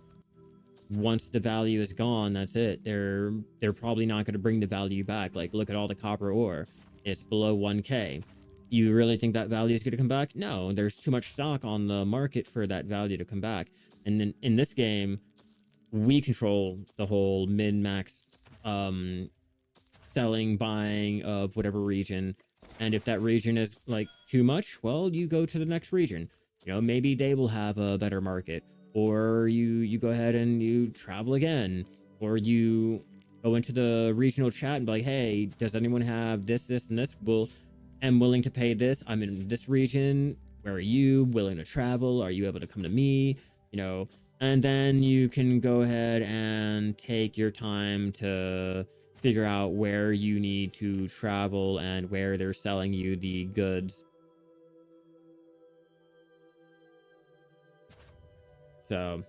Once the value is gone, that's it. They're probably not going to bring the value back. Like, look at all the copper ore. It's below 1k. You really think that value is going to come back? No, there's too much stock on the market for that value to come back. And then in this game, we control the whole min-max selling, buying of whatever region. And if that region is like too much, well, you go to the next region. Maybe they will have a better market. Or you go ahead and you travel again. Or you go into the regional chat and be like, hey, does anyone have this, and this? I'm willing to pay this. I'm in this region. Where are you? Willing to travel? Are you able to come to me? And then you can go ahead and take your time to figure out where you need to travel and where they're selling you the goods. So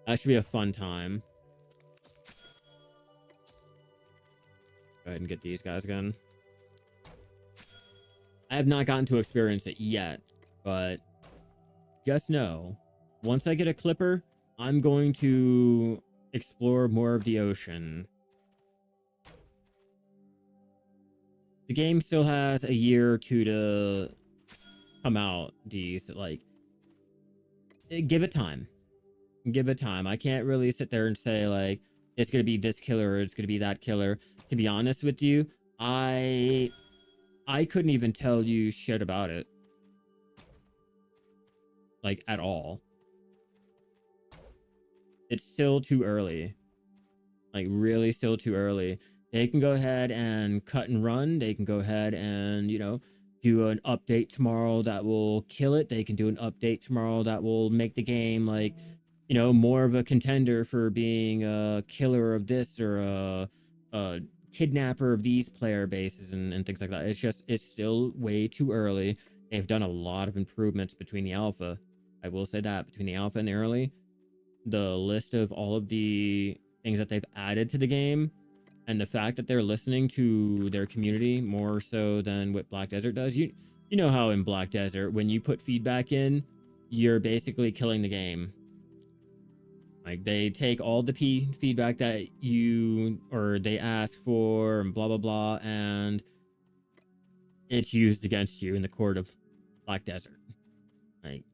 that should be a fun time. Go ahead and get these guys again. I have not gotten to experience it yet, but just know, once I get a clipper, I'm going to explore more of the ocean. The game still has a year or two to come out, like, give it time. Give it time. I can't really sit there and say, like, it's going to be this killer or it's going to be that killer. To be honest with you, I couldn't even tell you shit about it. Like, at all. It's still too early. Like, really still too early. They can go ahead and cut and run. They can go ahead and, do an update tomorrow that will kill it. They can do an update tomorrow that will make the game, like, more of a contender for being a killer of this or a kidnapper of these player bases and things like that. It's still way too early. They've done a lot of improvements between the alpha. I will say that between the alpha and the early, the list of all of the things that they've added to the game and the fact that they're listening to their community more so than what Black Desert does. You know how in Black Desert, when you put feedback in, you're basically killing the game. Like, they take all the feedback that they ask for and blah, blah, blah, and it's used against you in the court of Black Desert. Like,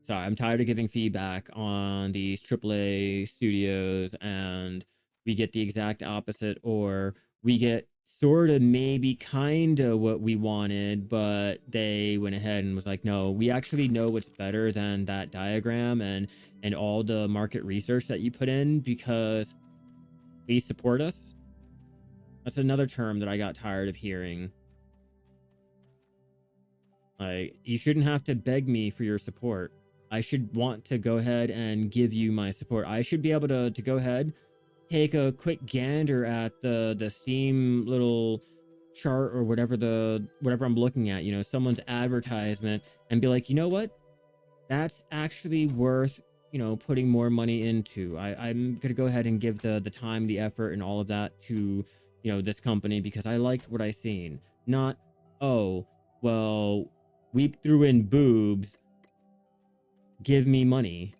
Sorry, I'm tired of giving feedback on these AAA studios, and we get the exact opposite, or we get sort of maybe kind of what we wanted, but they went ahead and was like, no, we actually know what's better than that diagram and all the market research that you put in, because please support us. That's another term that I got tired of hearing. Like, you shouldn't have to beg me for your support. I should want to go ahead and give you my support. I should be able to go ahead, take a quick gander at the Steam little chart or whatever I'm looking at, you know, someone's advertisement, and be like, you know what? That's actually worth, you know, putting more money into. I'm gonna go ahead and give the time, the effort, and all of that to, you know, this company because I liked what I seen. Not, oh, well, we threw in boobs, give me money,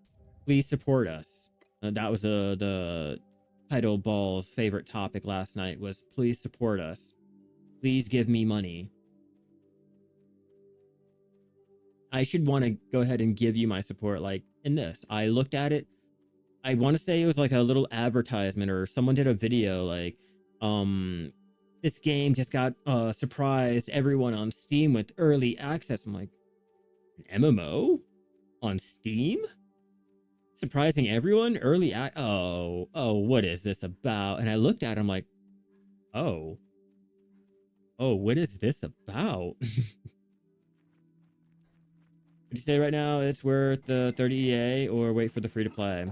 please support us. That was the title ball's favorite topic last night, was please support us, please give me money. I should want to go ahead and give you my support. Like in this, I looked at it, I want to say it was like a little advertisement, or someone did a video like, this game just got surprised everyone on Steam with early access. I'm like, an MMO on Steam? Surprising everyone? Oh, what is this about? And I looked at him like, oh, what is this about? Would you say right now it's worth the 30 EA or wait for the free to play?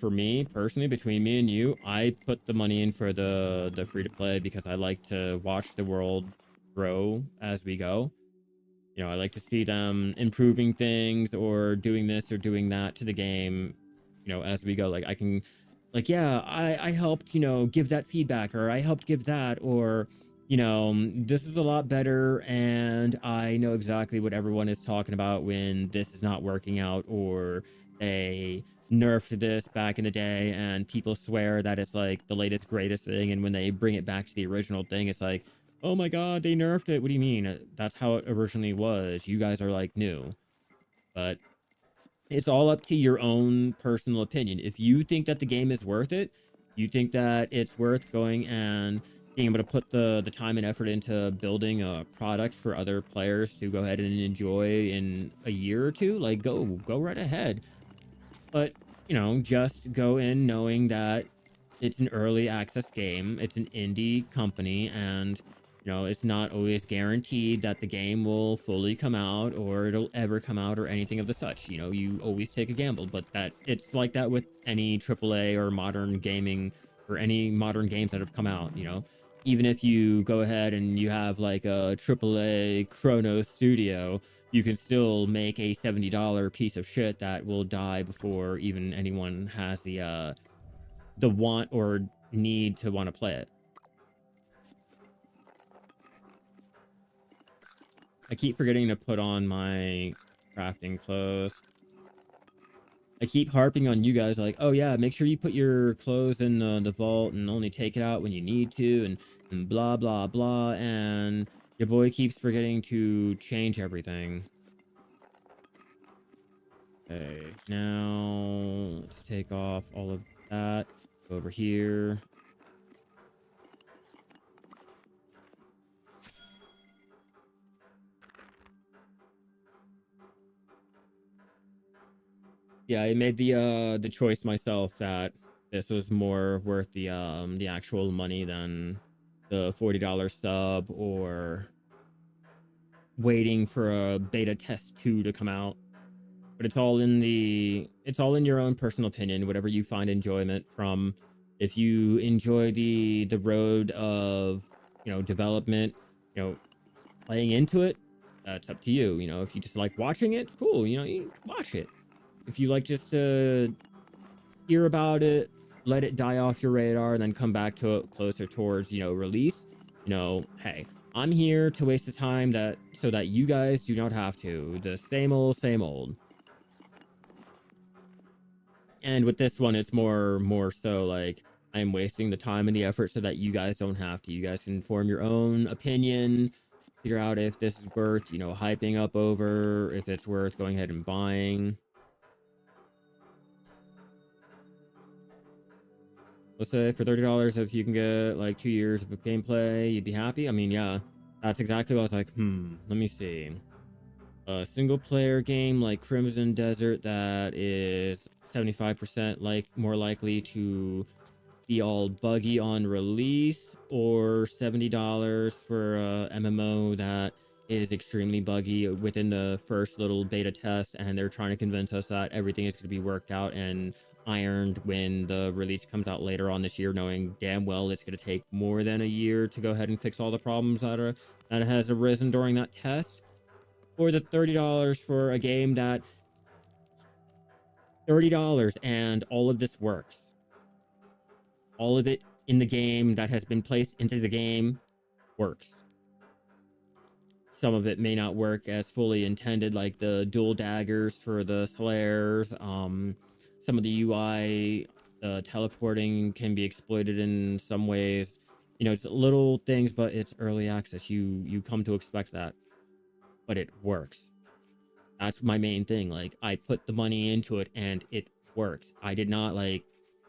For me personally, between me and you, I put the money in for the free to play because I like to watch the world grow as we go. You know, I like to see them improving things or doing this or doing that to the game, you know, as we go. Like I can, like, yeah, I helped, you know, give that feedback, or I helped give that, or, you know, this is a lot better, and I know exactly what everyone is talking about when this is not working out, or they nerfed this back in the day and people swear that it's like the latest greatest thing, and when they bring it back to the original thing, it's like, oh my god, they nerfed it. What do you mean? That's how it originally was. You guys are like new. But it's all up to your own personal opinion. If you think that the game is worth it, you think that it's worth going and being able to put the time and effort into building a product for other players to go ahead and enjoy in a year or two, like go right ahead. But, you know, just go in knowing that it's an early access game, it's an indie company, and, you know, it's not always guaranteed that the game will fully come out or it'll ever come out or anything of the such. You know, you always take a gamble, but that it's like that with any AAA or modern gaming or any modern games that have come out, you know. Even if you go ahead and you have like a AAA Chrono Studio, you can still make a $70 piece of shit that will die before even anyone has the want or need to want to play it. I keep forgetting to put on my crafting clothes. I keep harping on you guys like, oh yeah, make sure you put your clothes in the vault and only take it out when you need to, and blah blah blah, and your boy keeps forgetting to change everything. Okay, now let's take off all of that. Go over here. Yeah, I made the choice myself that this was more worth the actual money than the $40 sub or waiting for a beta test 2 to come out. But it's all in your own personal opinion, whatever you find enjoyment from. If you enjoy the road of, you know, development, you know, playing into it, that's up to you. You know, if you just like watching it, cool, you know, you can watch it. If you like just to hear about it, let it die off your radar, and then come back to it closer towards, you know, release, you know, hey, I'm here to waste the time that so that you guys do not have to. The same old, same old. And with this one, it's more so like I'm wasting the time and the effort so that you guys don't have to. You guys can form your own opinion, figure out if this is worth, you know, hyping up over, if it's worth going ahead and buying. Let's say for $30, if you can get like 2 years of gameplay, you'd be happy. I mean, yeah, that's exactly what I was like, let me see. A single player game like Crimson Desert that is 75% like more likely to be all buggy on release, or $70 for a MMO that is extremely buggy within the first little beta test, and they're trying to convince us that everything is going to be worked out and ironed when the release comes out later on this year, knowing damn well it's going to take more than a year to go ahead and fix all the problems that has arisen during that test. Or the $30 for a game that $30 and all of this works. All of it in the game that has been placed into the game works. Some of it may not work as fully intended, like the dual daggers for the slayers. Some of the UI, teleporting can be exploited in some ways. You know, it's little things, but it's early access. You come to expect that, but it works. That's my main thing. Like, I put the money into it and it works. I did not like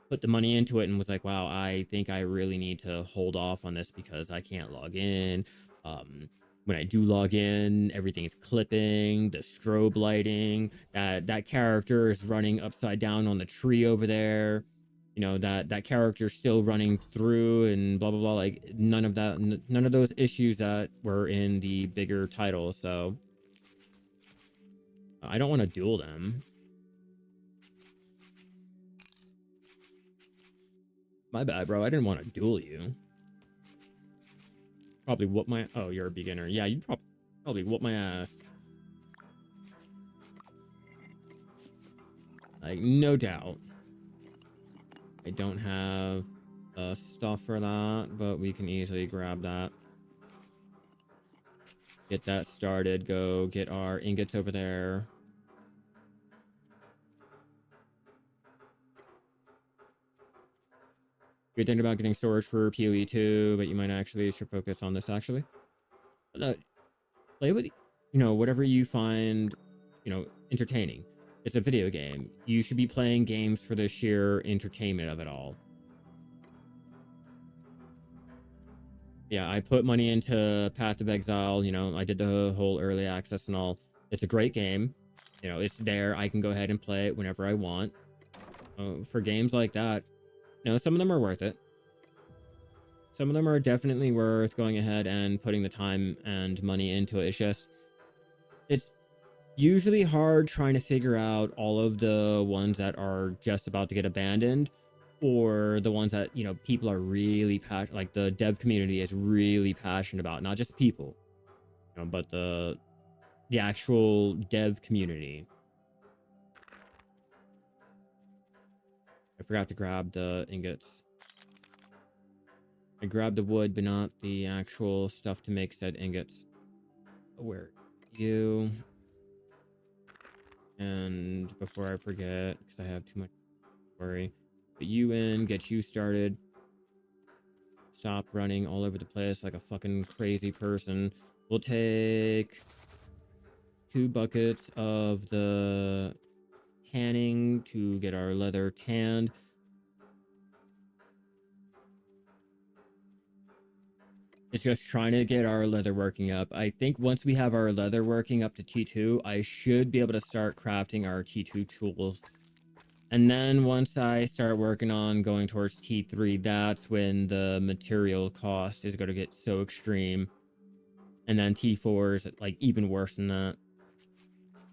put the money into it and was like, wow, I think I really need to hold off on this because I can't log in. When I do log in, everything is clipping, the strobe lighting, that character is running upside down on the tree over there. You know, that character's still running through and blah blah blah. Like, none of that, none of those issues that were in the bigger titles. So I don't want to duel them. My bad, bro. I didn't want to duel you. Probably whoop my... Oh, you're a beginner. Yeah, you'd probably whoop my ass. Like, no doubt. I don't have stuff for that, but we can easily grab that. Get that started. Go get our ingots over there. You're thinking about getting storage for PoE too, but you might actually should focus on this actually. Play with, you know, whatever you find, you know, entertaining. It's a video game. You should be playing games for the sheer entertainment of it all. Yeah, I put money into Path of Exile. You know, I did the whole early access and all. It's a great game. You know, it's there. I can go ahead and play it whenever I want. For games like that, you know, some of them are worth it. Some of them are definitely worth going ahead and putting the time and money into it. It's just, it's usually hard trying to figure out all of the ones that are just about to get abandoned, or the ones that, you know, people are really passionate, like the dev community is really passionate about, not just people, you know, but the actual dev community. I forgot to grab the ingots. I grabbed the wood, but not the actual stuff to make said ingots. Where you? And before I forget, because I have too much worry, put you in, get you started. Stop running all over the place like a fucking crazy person. We'll take 2 buckets of the tanning to get our leather tanned. It's just trying to get our leather working up. I think once we have our leather working up to T2, I should be able to start crafting our T2 tools. And then once I start working on going towards T3, that's when the material cost is going to get so extreme. And then T4 is like even worse than that.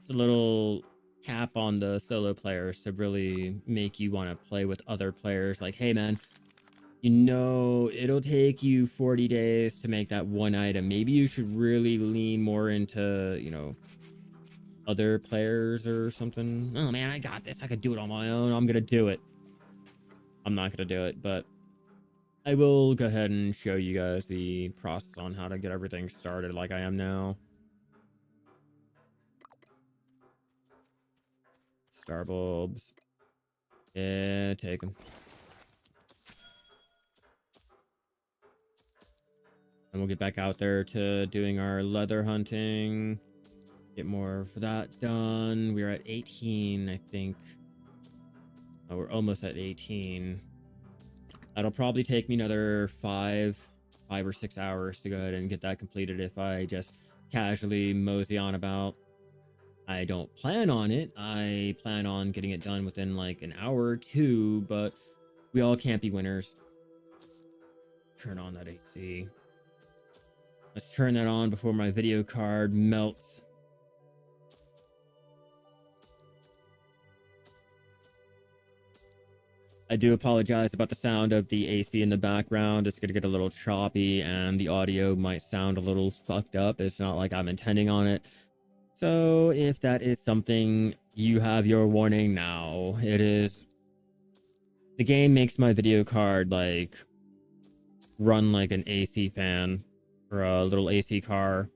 It's a little cap on the solo players to really make you want to play with other players. Like, hey man, you know, it'll take you 40 days to make that one item. Maybe you should really lean more into, you know, other players or something. Oh man, I got this. I could do it on my own. I'm gonna do it. I'm not gonna do it, but I will go ahead and show you guys the process on how to get everything started like I am now. Star bulbs. Yeah, take them. And we'll get back out there to doing our leather hunting. Get more of that done. We're at 18, I think. Oh, we're almost at 18. That'll probably take me another 5 or 6 hours to go ahead and get that completed if I just casually mosey on about. I don't plan on it. I plan on getting it done within like an hour or two, but we all can't be winners. Turn on that AC. Let's turn that on before my video card melts. I do apologize about the sound of the AC in the background. It's going to get a little choppy and the audio might sound a little fucked up. It's not like I'm intending on it. So if that is something, you have your warning now. It is... The game makes my video card like run like an AC fan or a little AC car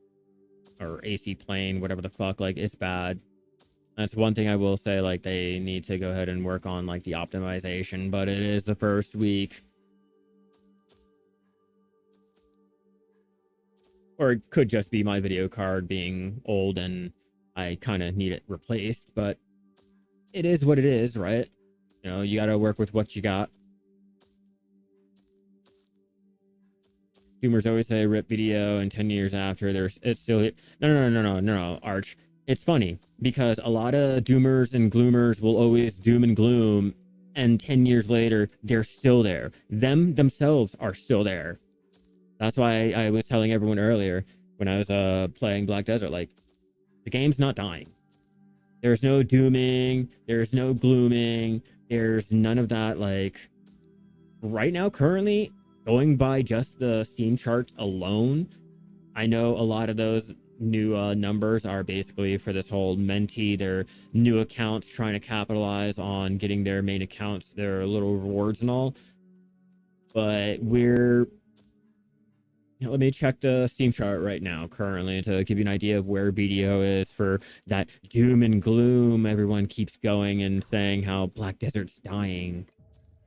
or AC plane, whatever the fuck. Like, it's bad. That's one thing I will say, like, they need to go ahead and work on, like, the optimization, but it is the first week. Or it could just be my video card being old and I kind of need it replaced, but it is what it is, right? You know, you got to work with what you got. Boomers always say rip video, and 10 years after, it's still... No, Arch. It's funny because a lot of doomers and gloomers will always doom and gloom, and 10 years later, they're still there. Themselves are still there. That's why I was telling everyone earlier when I was playing Black Desert, like, the game's not dying. There's no dooming. There's no glooming. There's none of that. Like, right now, currently, going by just the Steam charts alone, I know a lot of those new numbers are basically for this whole mentee, their new accounts trying to capitalize on getting their main accounts, their little rewards and all. But let me check the Steam chart right now currently to give you an idea of where BDO is for that doom and gloom. Everyone keeps going and saying how Black Desert's dying.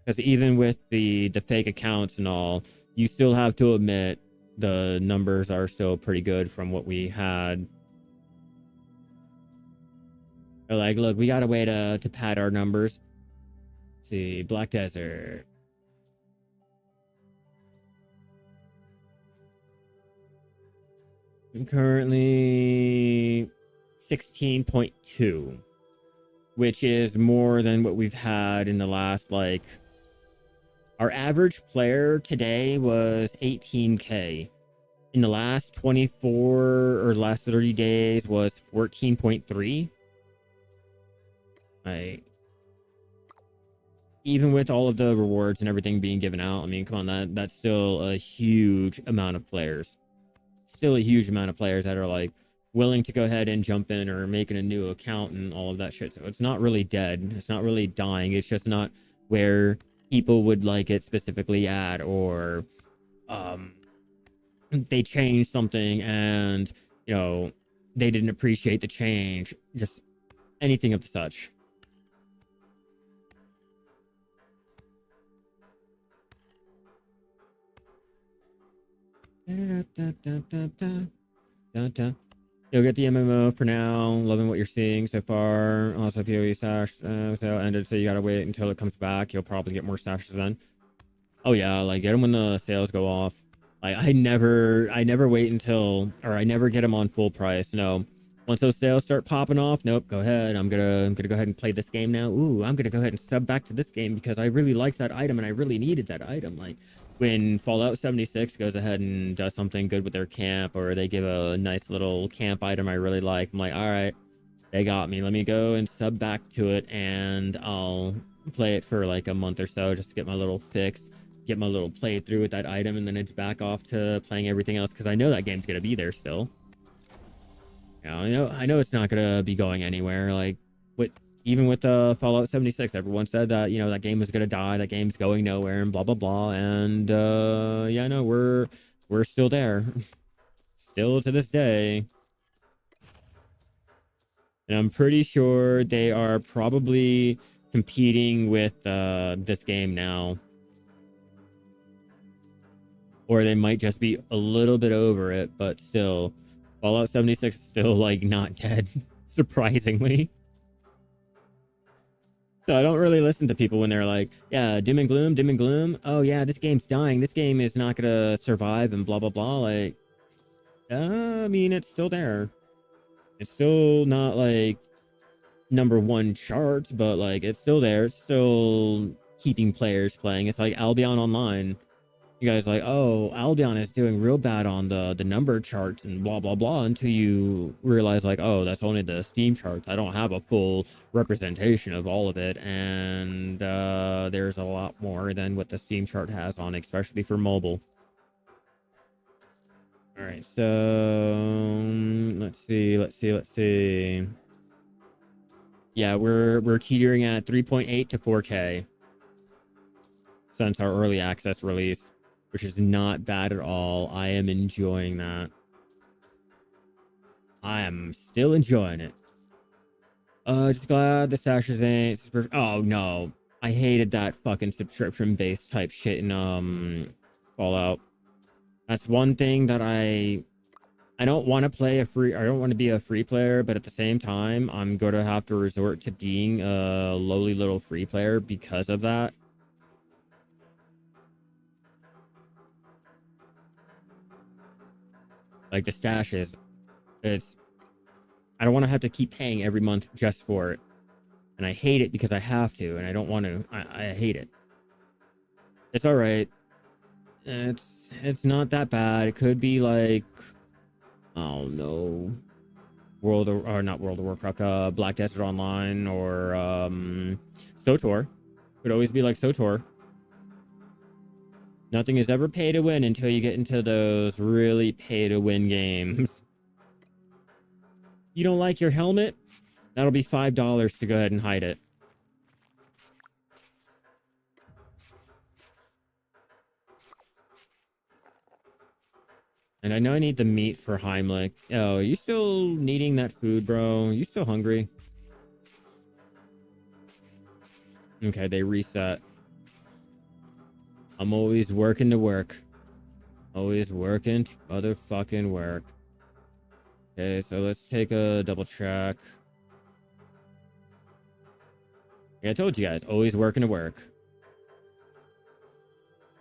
Because even with the fake accounts and all, you still have to admit the numbers are still pretty good from what we had. They're like, look, we got a way to pad our numbers. Let's see, Black Desert. I'm currently 16.2, which is more than what we've had in the last, like... Our average player today was 18K. In the last 24 or last 30 days was 14.3. Even with all of the rewards and everything being given out, I mean, come on, that's still a huge amount of players. Still a huge amount of players that are like willing to go ahead and jump in or making a new account and all of that shit. So it's not really dead. It's not really dying. It's just not where people would like it specifically at, or they changed something and, you know, they didn't appreciate the change. Just anything of such. You'll get the MMO for now. Loving what you're seeing so far. Also, PoE stash sale ended, so you gotta wait until it comes back. You'll probably get more stashes then. Oh yeah, like get them when the sales go off. Like I never wait until, or I never get them on full price. No, once those sales start popping off, nope. Go ahead. I'm gonna go ahead and play this game now. Ooh, I'm gonna go ahead and sub back to this game because I really liked that item and I really needed that item. Like when Fallout 76 goes ahead and does something good with their camp, or they give a nice little camp item I really like, I'm like, all right, they got me. Let me go and sub back to it, and I'll play it for like a month or so just to get my little fix, get my little playthrough with that item, and then it's back off to playing everything else because I know that game's gonna be there still. I know it's not gonna be going anywhere. Like even with Fallout 76, everyone said that, you know, that game was gonna die, that game's going nowhere, and blah blah blah. And yeah, no, we're still there, still to this day. And I'm pretty sure they are probably competing with this game now. or they might just be a little bit over it, but still, Fallout 76 is still like not dead, surprisingly. So I don't really listen to people when they're like, yeah, doom and gloom, doom and gloom. Oh yeah, this game's dying. This game is not gonna survive and blah blah blah. Like, I mean, it's still there. It's still not like #1 charts, but like it's still there. It's still keeping players playing. It's like Albion Online. You guys are like, oh, Albion is doing real bad on the number charts and blah blah blah, until you realize like, oh, that's only the Steam charts. I don't have a full representation of all of it, and there's a lot more than what the Steam chart has on, especially for mobile. All right, so let's see. Yeah, we're teetering at 3.8 to 4K since our early access release, which is not bad at all. I am enjoying that. I am still enjoying it. Just glad the sashes ain't. Oh no, I hated that fucking subscription-based type shit in Fallout. That's one thing that I don't want to play I don't want to be a free player, but at the same time, I'm going to have to resort to being a lowly little free player because of that. Like the stashes, I don't want to have to keep paying every month just for it. And I hate it because I have to, and I don't want to. I hate it. It's all right. It's not that bad. It could be like, oh no, not World of Warcraft, Black Desert Online, or SOTOR. Could always be like SOTOR. Nothing is ever pay to win until you get into those really pay to win games. You don't like your helmet? That'll be $5 to go ahead and hide it. And I know I need the meat for Heimlich. Oh, are you still needing that food, bro? Are you still hungry? Okay, they reset. I'm always working to work. Always working to motherfucking work. Okay, so let's take a double check. Yeah, I told you guys, always working to work.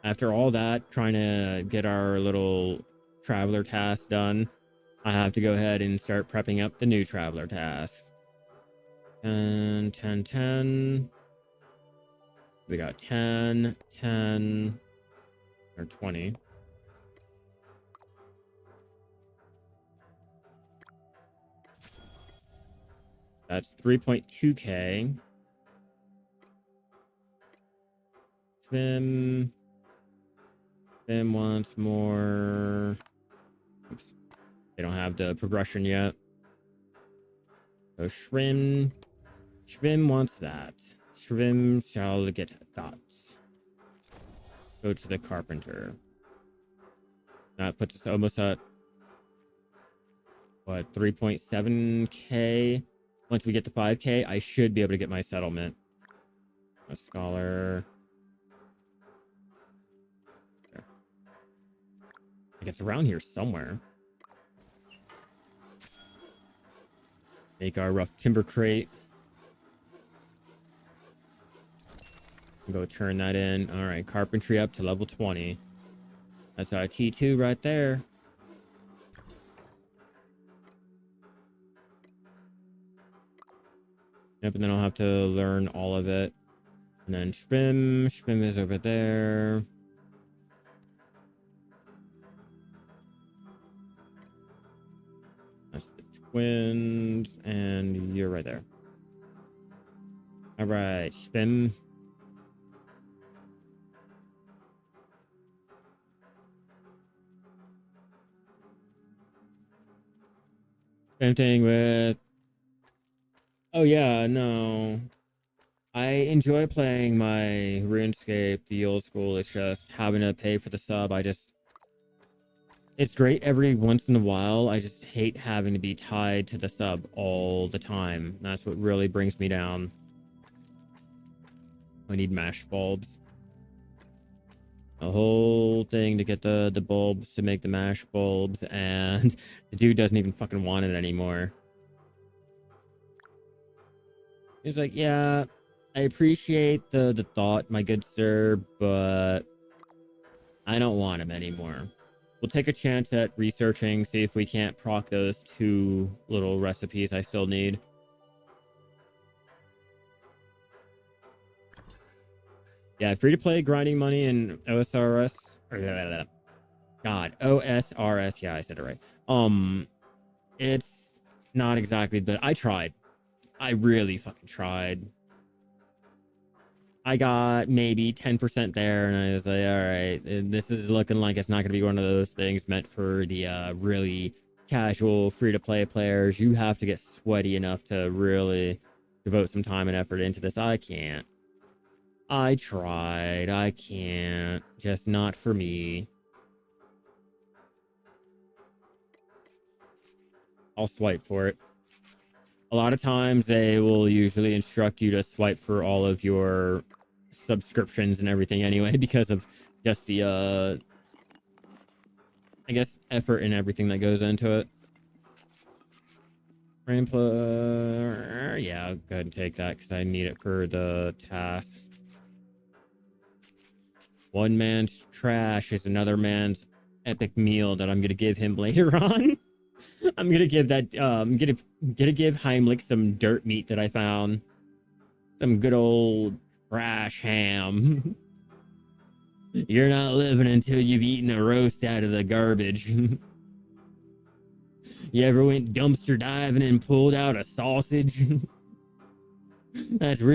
After all that, trying to get our little traveler task done, I have to go ahead and start prepping up the new traveler tasks. 10, 10, 10. We got 10, 10, or 20. That's 3.2K. Swim wants more. Oops. They don't have the progression yet. So Shrim wants that. Shrim shall get that. Go to the carpenter. That puts us almost at, what, 3.7K? Once we get to 5K, I should be able to get my settlement. A scholar. There. I think it's around here somewhere. Make our rough timber crate. Go turn that in. All right, carpentry up to level 20. That's our T2 right there. Yep, and then I'll have to learn all of it. And then Shvim is over there. That's the twins, and you're right there. All right, Shvim. Same thing with... Oh yeah, no. I enjoy playing my RuneScape, the old school. It's just having to pay for the sub. It's great every once in a while. I just hate having to be tied to the sub all the time. That's what really brings me down. I need mash bulbs. A whole thing to get the bulbs to make the mash bulbs, and the dude doesn't even fucking want it anymore. He's like, yeah, I appreciate the thought, my good sir, but I don't want him anymore. We'll take a chance at researching, see if we can't proc those 2 little recipes I still need. Yeah, free to play grinding money in OSRS. God, OSRS. Yeah, I said it right. It's not exactly, but I tried. I really fucking tried. I got maybe 10% there, and I was like, all right, this is looking like it's not going to be one of those things meant for the really casual free-to-play players. You have to get sweaty enough to really devote some time and effort into this. I can't. I tried. I can't. Just not for me. I'll swipe for it. A lot of times they will usually instruct you to swipe for all of your subscriptions and everything anyway, because of just the I guess effort and everything that goes into it. Yeah, I'll go ahead and take that because I need it for the tasks. One man's trash is another man's epic meal that I'm gonna give him later on. I'm gonna give that I'm gonna give Heimlich some dirt meat that I found. Some good old trash ham. You're not living until you've eaten a roast out of the garbage. You ever went dumpster diving and pulled out a sausage? That's real.